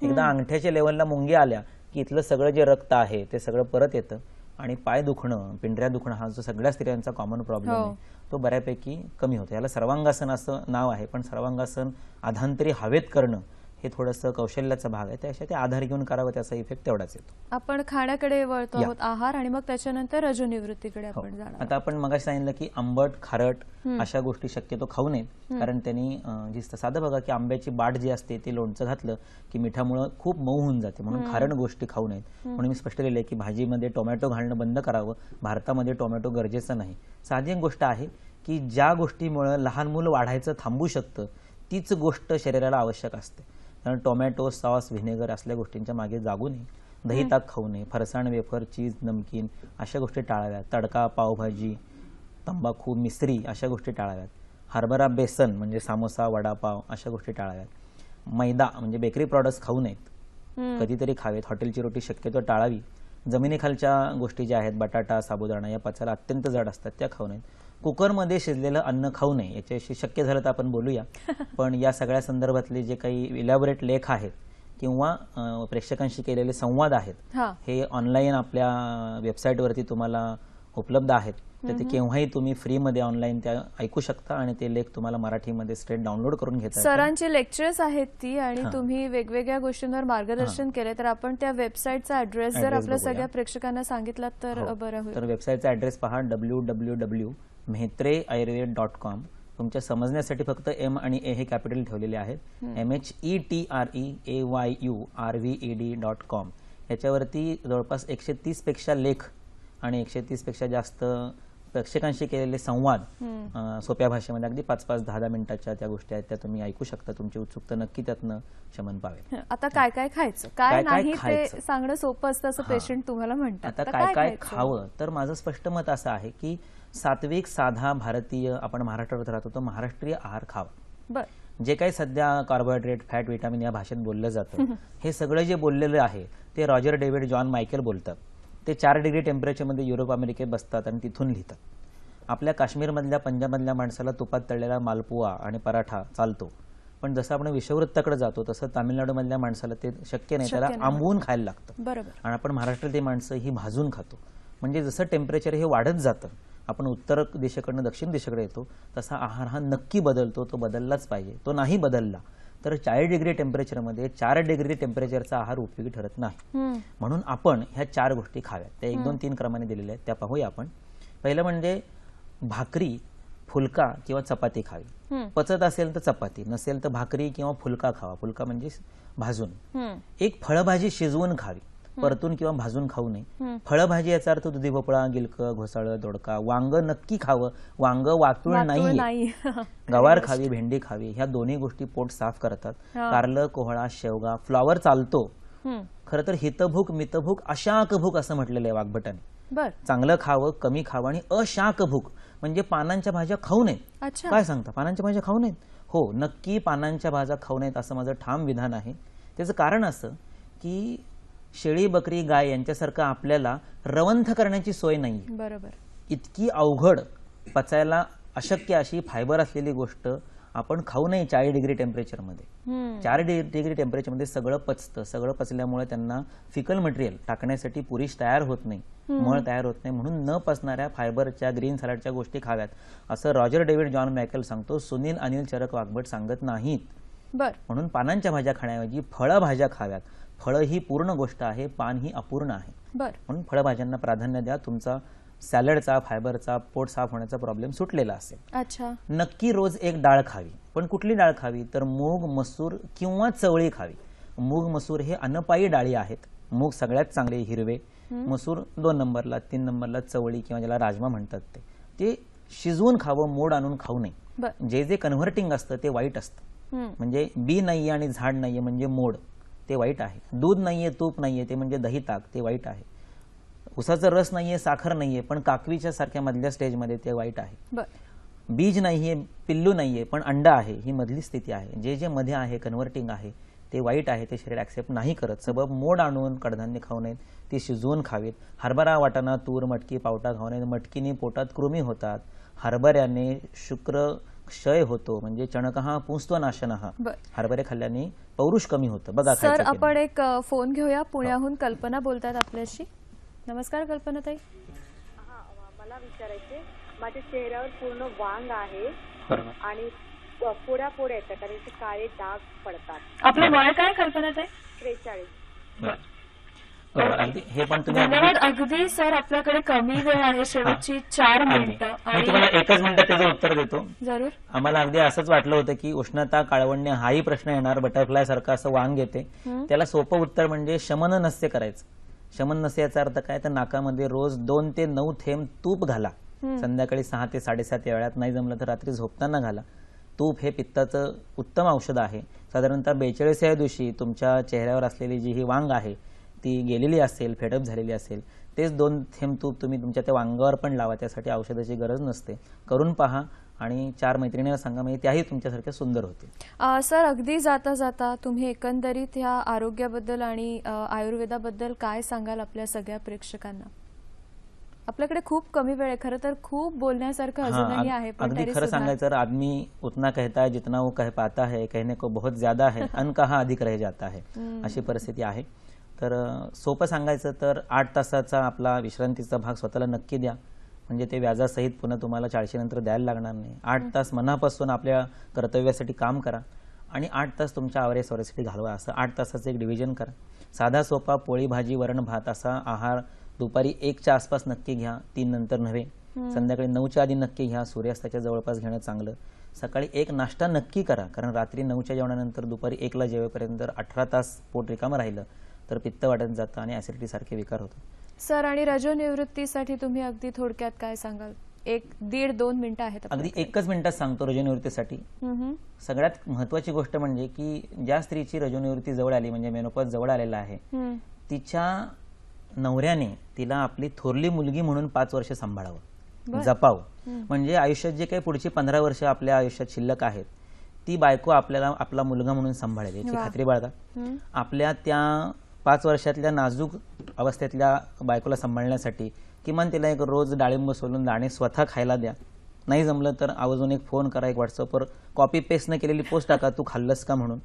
एकदा अंगठ्याच्या लेवलला मुंग्या आल्या की इथलं सगळं जे रक्त आहे ते सगळं परत येतं आणि पाय दुखणं, पिंढऱ्या दुखणं हा जो सगळ्या स्त्रियांचा कॉमन प्रॉब्लेम आहे तो बऱ्यापैकी कमी होतो. याला सर्वांगासन असं नाव आहे, पण सर्वांगासन आधांतरी हवेत करणं हे थोडंसं कौशल्याचा भाग आहे. त्याशिवाय ते आधार घेऊन करावं, त्याचा इफेक्ट तेवढाच येतो. आपण खाण्याकडे वळतो आहोत, आहार, आणि मग त्याच्यानंतर रजोनिवृत्तीकडे आपण जाणार. आता आपण मगाशी सांगितलं की आंबट, खारट अशा गोष्टी शक्यतो खाऊ नयेत, कारण त्यांनी जी साधं बघा की आंब्याची बाट जी असते ती लोणचं घातलं की मिठामुळे खूप मऊ होऊन जाते, म्हणून खारट गोष्टी खाऊ नयेत. म्हणून मी स्पष्ट केलेलं आहे की भाजीमध्ये टोमॅटो घालणं बंद करावं. भारतामध्ये टोमॅटो गरजेचं नाही. साधी एक गोष्ट आहे की ज्या गोष्टीमुळे लहान मुलं वाढायचं थांबू शकतं तीच गोष्ट शरीराला आवश्यक असते. कारण टोमॅटो, सॉस, व्हिनेगर असल्या गोष्टींच्या मागे जागू नये. दही ताक खाऊ नये. फरसाण, वेफर, चीज, नमकीन अशा गोष्टी टाळाव्यात. तडका, पावभाजी, तंबाखू, मिसरी अशा गोष्टी टाळाव्यात. हरभरा बेसन म्हणजे समोसा, वडापाव अशा गोष्टी टाळाव्यात. मैदा म्हणजे बेकरी प्रॉडक्ट्स खाऊ नयेत, कधीतरी खावेत. हॉटेलची रोटी शक्यतो टाळावी. जमिनीखालच्या गोष्टी ज्या आहेत, बटाटा, साबुदाणा, या पचायला अत्यंत जड असतात, त्या खाऊ नयेत. कुकरमध्ये शिजलेलं अन्न खाऊ नये. याच्याशी शक्य झालं तर आपण बोलूया, पण या सगळ्या संदर्भातले जे काही इलॅबोरेट लेख आहेत किंवा प्रेक्षकांशी केलेले संवाद आहेत हे ऑनलाईन आपल्या वेबसाईटवरती तुम्हाला उपलब्ध आहेत. तर ते केव्हाही तुम्ही फ्रीमध्ये ऑनलाईन त्या ऐकू शकता आणि ते लेख तुम्हाला मराठीमध्ये स्ट्रेट डाउनलोड करून घेता. सरांची लेक्चर्स आहेत ती, आणि तुम्ही वेगवेगळ्या गोष्टींवर मार्गदर्शन केले. तर आपण त्या वेबसाईटचा ऍड्रेस जर आपल्या सगळ्या प्रेक्षकांना सांगितला तर बरं होईल. तर वेबसाईटचा ऍड्रेस पहा, www.mhetreayurved.com. तुमच्या समजण्यासाठी फक्त M आणि A हे कॅपिटल ठेवलेले आहेत. MHETREAYURVED.com. याच्यावरती जवळपास 130 पेक्षा लेख आणि 130 पेक्षा जास्त प्रेक्षकांशी केलेले संवाद सोप्या भाषेमध्ये अगदी 5-5, 10-10 मिनिटाच्या त्या गोष्टी आहेत, त्या तुम्ही ऐकू शकता. तुमची उत्सुकता नक्की त्यातनं शमन पावेल. आता काय काय खायचं, काय नाही ते सांगणं सोपं असतं असं पेशंट तुम्हाला म्हणतात. आता काय काय खावं, तर माझं स्पष्ट मत असं आहे की सात्विक, साधा भारतीय, आपण महाराष्ट्रात राहतो तर महाराष्ट्रीय आहार खावा. जे काही सध्या कार्बोहायड्रेट, फॅट, विटामिन या भाषेत बोललं जातं हे सगळं जे बोललेलं आहे ते रॉजर डेव्हिड जॉन मायकेल बोलतात. ते 4 डिग्री टेम्परेचरमध्ये युरोप अमेरिकेत बसतात आणि तिथून लिहितात. आपल्या काश्मीरमधल्या, पंजाबमधल्या माणसाला तुपात तळलेला मालपुआ आणि पराठा चालतो, पण जसं आपण विषववृत्ताकडे जातो तसं तामिळनाडूमधल्या माणसाला ते शक्य नाही, त्याला आंबवून खायला लागतं. आणि आपण महाराष्ट्रातली माणसं ही भाजून खातो. म्हणजे जसं टेम्परेचर हे वाढत जातं, आपण उत्तर दिशेकडनं दक्षिण दिशेकडे येतो, तसा आहार हा नक्की बदलतो. तो बदललाच पाहिजे. तो नाही बदलला तर 40 डिग्री टेम्परेचरमध्ये 4 डिग्री टेम्परेचरचा आहार उपयोगी ठरत नाही. म्हणून आपण ह्या 4 गोष्टी खाव्यात. त्या 1, 2, 3 क्रमाने दिलेल्या आहेत, त्या पाहूया आपण. पहिलं म्हणजे भाकरी, फुलका किंवा चपाती खावी. पचत असेल तर चपाती, नसेल तर भाकरी किंवा फुलका खावा. फुलका म्हणजे भाजून. एक फळभाजी शिजवून खावी, परतून किंवा भाजून खाऊ नये. फळभाजी याचा अर्थ दुधी भोपळा, गिलकं, घोसाळं, दोडका. वांग नक्की खावं, वांग वाटूळ नाही. गवार खावी, भेंडी खावी. ह्या दोन्ही गोष्टी पोट साफ करतात. कारलं, कोहळा, शेवगा, फ्लॉवर चालतो. खरं तर हितभूक, मितभूक, अशाकभूक असं म्हटलेलं आहे वाग्भटाने. चांगलं खावं, कमी खावं. आणि अशाकभूक म्हणजे पानांच्या भाज्या खाऊ नयेत. काय सांगता, पानांच्या भाज्या खाऊ नयेत? हो, नक्की पानांच्या भाज्या खाऊ नयेत असं माझं ठाम विधान आहे. त्याचं कारण असं की शेळी, बकरी, गाय यांच्यासारखं आपल्याला रवंथ करण्याची सोय नाही. बरोबर. इतकी अवघड, पचायला अशक्य अशी फायबर असलेली गोष्ट आपण खाऊ नये 40 डिग्री टेम्परेचरमध्ये. 4 डिग्री टेम्परेचरमध्ये सगळं पचतं. सगळं पचल्यामुळे त्यांना फिकल मटेरियल टाकण्यासाठी पुरेश तयार होत नाही, मळ तयार होत नाही. म्हणून न पचणाऱ्या फायबरच्या, ग्रीन सॅलडच्या गोष्टी खाव्यात असं रॉजर डेव्हिड जॉन मायकेल सांगतो. सुनील अनिल चरक वाघभट सांगत नाहीत. म्हणून पानांच्या भाज्या खाण्याऐवजी फळभाज्या खाव्यात. फळं ही पूर्ण गोष्ट आहे, पान ही अपूर्ण आहे. म्हणून फळभाज्यांना प्राधान्य द्या. तुमचा सॅलडचा, फायबरचा, पोट साफ होण्याचा प्रॉब्लेम सुटलेला असेल. अच्छा. नक्की रोज एक डाळ खावी. पण कुठली डाळ खावी? तर मूग, मसूर किंवा चवळी खावी. मूग, मसूर हे अनपायी डाळी आहेत. मूग सगळ्यात चांगले हिरवे, मसूर 2 नंबरला, 3 नंबरला चवळी किंवा ज्याला राजमा म्हणतात ते शिजवून खावं, मोड आणून खाऊ नये. जे कन्व्हर्टिंग असतं ते वाईट असतं. म्हणजे बी नाहीये आणि झाड नाहीये म्हणजे मोड, ते वाईट आहे. दूध नाहीये, तूप नाहीये, ते म्हणजे दही ताक, ते वाईट आहे. उसाचा रस नाहीये, साखर नाहीये, पण काकवीच्या सारख्या मधल्या स्टेजमध्ये ते वाईट आहे. बीज नाहीये, पिल्लू नाहीये, पण अंडा आहे, ही मधली स्थिती आहे. जे मध्ये आहे, कन्व्हर्टिंग आहे, ते वाईट आहे, ते शरीर ऍक्सेप्ट नाही करत. सबब मोड आणून कडधान्य खाऊ नयेत, ती शिजवून खावीत. हरभरा, वाटाणा, तूर, मटकी, पावटा खाऊ नयेत. मटकीने पोटात कृमी होतात. हरभऱ्याने शुक्र क्षय होतो, म्हणजे चणकहा पुंस्तो नाशनहा. हरभरे खाल्ल्याने पौरुष कमी होतं. बघा सर, आपण एक फोन घेऊया. पुण्याहून कल्पना बोलतात आपल्याशी. नमस्कार कल्पना ताई. मला विचारायचे, माझ्या चेहऱ्यावर पूर्ण वांग आहे आणि पोड्या येतात आणि ते काळे डाग पडतात. आपलं वय काय कल्पना ताई? 43. हे पण तुम्ही धन्यवाद. अगदी सर, आपल्याकडे कमी वेळ आहे, शेवटची 4 मिनिटं. मी तुम्हाला 1च मिनिटात त्याचं उत्तर देतो. जरूर. आम्हाला अगदी असंच वाटलं होतं की उष्णता, काळवण्य हाही प्रश्न येणार, बटरफ्लाय सारखं असं वांग येते. त्याला सोपं उत्तर म्हणजे शमन नस्य करायचं. शमन नस्य याचा अर्थ काय? तर नाकामध्ये रोज 2 ते 9 थेंब तूप घाला. संध्याकाळी 6 ते 7:30 या वेळात, नाही जमलं तर रात्री झोपताना घाला. तूप हे पित्ताचं उत्तम औषध आहे. साधारणतः 42व्या दिवशी तुमच्या चेहऱ्यावर असलेली जी ही वांग आहे ती गेलेली असेल, फेडअप झालेली असेल, तेच 2 थेंब तूप तुम्ही तुमच्या त्या वांगावर पण लावा. त्यासाठी औषधाची गरज नसते. करून पहा आणि 4 मैत्रिणींना सांगा, म्हणजे त्याही तुमच्यासारख्या सुंदर होतील. सर, अगदी जाता जाता तुम्ही एकंदरीत ह्या आरोग्याबद्दल आणि आयुर्वेदाबद्दल काय सांगाल आपल्या सगळ्या प्रेक्षकांना? आपल्याकडे खूप कमी वेळ आहे. खरं तर खूप बोलण्यासारखं अजूनही आहे. अगदी खरं सांगायचं तर आदमी उतना कहता है जितना वो कह पाता है, कहने को बहुत ज्यादा है, अन कहा अधिक रह जाता है, अशी परिस्थिती आहे. तर सोपं सांगायचं तर 8 तासाचा आपला विश्रांतीचा भाग स्वतःला नक्की द्या. म्हणजे ते व्याजासहित पुन्हा तुम्हाला 40 नंतर द्यायला लागणार नाही. 8 तास मनापासून आपल्या कर्तव्यासाठी काम करा आणि 8 तास तुमच्या आवरेसवरेसाठी घालवा. असं 8 तासाचं एक डिव्हिजन करा. साधा सोपा पोळी भाजी वरण भात असा आहार दुपारी 1च्या आसपास नक्की घ्या, 3 नंतर नव्हे. संध्याकाळी 9च्या आधी नक्की घ्या. सूर्यास्ताच्या जवळपास घेणं चांगलं. सकाळी एक नाश्ता नक्की करा, कारण रात्री 9च्या जेवणानंतर दुपारी 1ला जेवेपर्यंत 18 तास पोट रिकामं राहिलं तर पित्त वाढत जातं आणि ऍसिडिटी सारखे विकार होतात. सर, आणि रजोनिवृत्तीसाठी तुम्ही अगदी थोडक्यात काय सांगाल? 1-1.5-2 मिनिटं आहेत. अगदी 1च मिनिटात सांगतो रजोनिवृत्तीसाठी. सगळ्यात महत्वाची गोष्ट म्हणजे की ज्या स्त्रीची रजोनिवृत्ती जवळ आली, म्हणजे मेनोपॉज जवळ आलेला आहे, तिच्या नवऱ्याने तिला आपली थोरली मुलगी म्हणून 5 वर्ष सांभाळावं, जपावं. म्हणजे आयुष्यात जे काही पुढची 15 वर्ष आपल्या आयुष्यात शिल्लक आहेत ती बायको आपल्याला आपला मुलगा म्हणून सांभाळेल याची खात्री बाळगा. आपल्या त्या 5 वर्षातल्या नाजूक अवस्थेतल्या बायकोला सांभाळण्यासाठी किमान तिला एक रोज डाळिंब सोलून दाणे स्वतः खायला द्या. नाही जमलं तर आवर्जून एक फोन करा, एक व्हॉट्सअपवर कॉपी पेस्ट न केलेली पोस्ट टाका, तू खाल्लंस का म्हणून.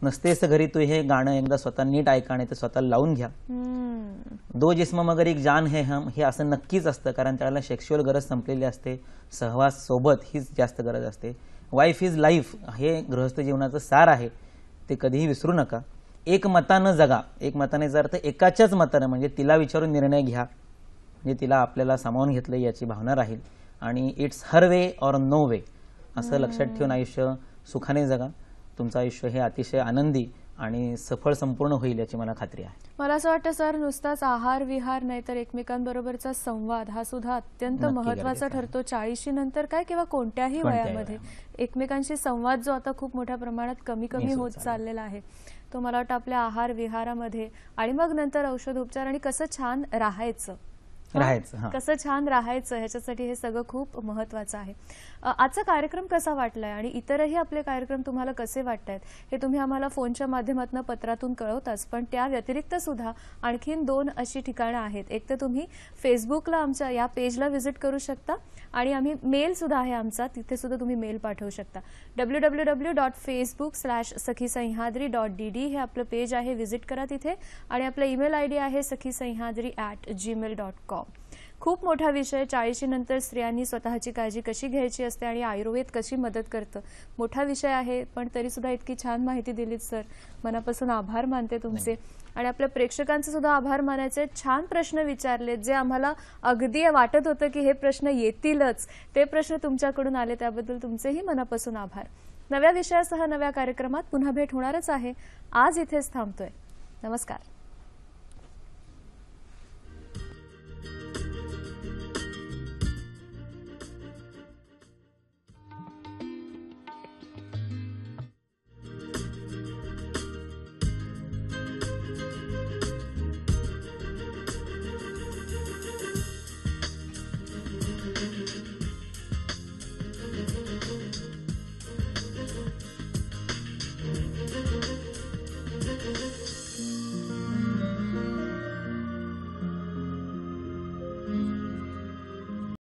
नसतेस घरी तू हे गाणं एकदा स्वतः नीट ऐका आणि ते स्वतः लावून घ्या. 2 जिस्म मगर एक जान है हम, हे असं नक्कीच असतं, कारण त्याला सेक्शुअल गरज संपलेली असते. सहवास सोबत हीच जास्त गरज असते. वाईफ इज लाईफ हे गृहस्थ जीवनाचं सार आहे, ते कधीही विसरू नका. एक मतानं जगा. एक मताने जर अर्थ एकाच्याच मतानं, म्हणजे तिला विचारून निर्णय घ्या, म्हणजे तिला आपल्याला सामावून घेतलं याची भावना राहील. आणि it's her way or no way असं लक्षात ठेवून आयुष्य सुखाने जगा. तुमचं आयुष्य हे अतिशय आनंदी आणि सफळ संपूर्ण होईल याची मला खात्री आहे. मला असं वाटतं सर, नुसताच आहार विहार नाही तर एकमेकांबरोबरचा संवाद हा सुद्धा अत्यंत महत्वाचा ठरतो. 40 नंतर काय किंवा कोणत्याही वयामध्ये एकमेकांशी संवाद जो आता खूप मोठ्या प्रमाणात कमी होत चाललेला आहे, तो मला वाटतं आपल्या आहार विहारामध्ये आणि मग नंतर औषधोपचार आणि कसं छान राहायचं कसं छान राहायचं ह्याच्यासाठी हे सगळं खूप महत्वाचं आहे. आजचा कार्यक्रम कसा वाटलाय आणि इतरही आपले कार्यक्रम तुम्हाला कसे वाटतायत हे तुम्ही आम्हाला फोनच्या माध्यमातून पत्रातून कळवताच, पण त्या व्यतिरिक्त सुद्धा आणखीन 2 अशी ठिकाणं आहेत. एक तर तुम्ही फेसबुकला आमच्या या पेजला व्हिजिट करू शकता आणि आम्ही मेल सुद्धा आहे आमचा, तिथे सुद्धा तुम्ही मेल पाठवू शकता. www.facebook/sakhisayhadri.dd हे आपलं पेज आहे, व्हिजिट करा तिथे. आणि आपला ईमेल आयडी आहे sakhisayhadri@gmail.com. फॉर्म. खूप मोठा विषय. 40 नंतर स्त्रियांनी स्वतःची काळजी कशी घ्यायची असते आणि आयुर्वेद कशी मदत करतं, मोठा विषय आहे. पण तरी सुद्धा इतकी छान माहिती दिलीत सर, मनापासून आभार मानते तुमचे. आणि आपल्या प्रेक्षकांचे सुद्धा आभार मानायचे. छान प्रश्न विचारलेत जे आम्हाला अगदी वाटत होतं की हे प्रश्न येतीलच, ते प्रश्न तुमच्याकडून आले, त्याबद्दल तुमचेही मनापासून आभार. नव्या विषयासह नव्या कार्यक्रमात पुन्हा भेट होणारच आहे. आज इथेच थांबतोय. नमस्कार.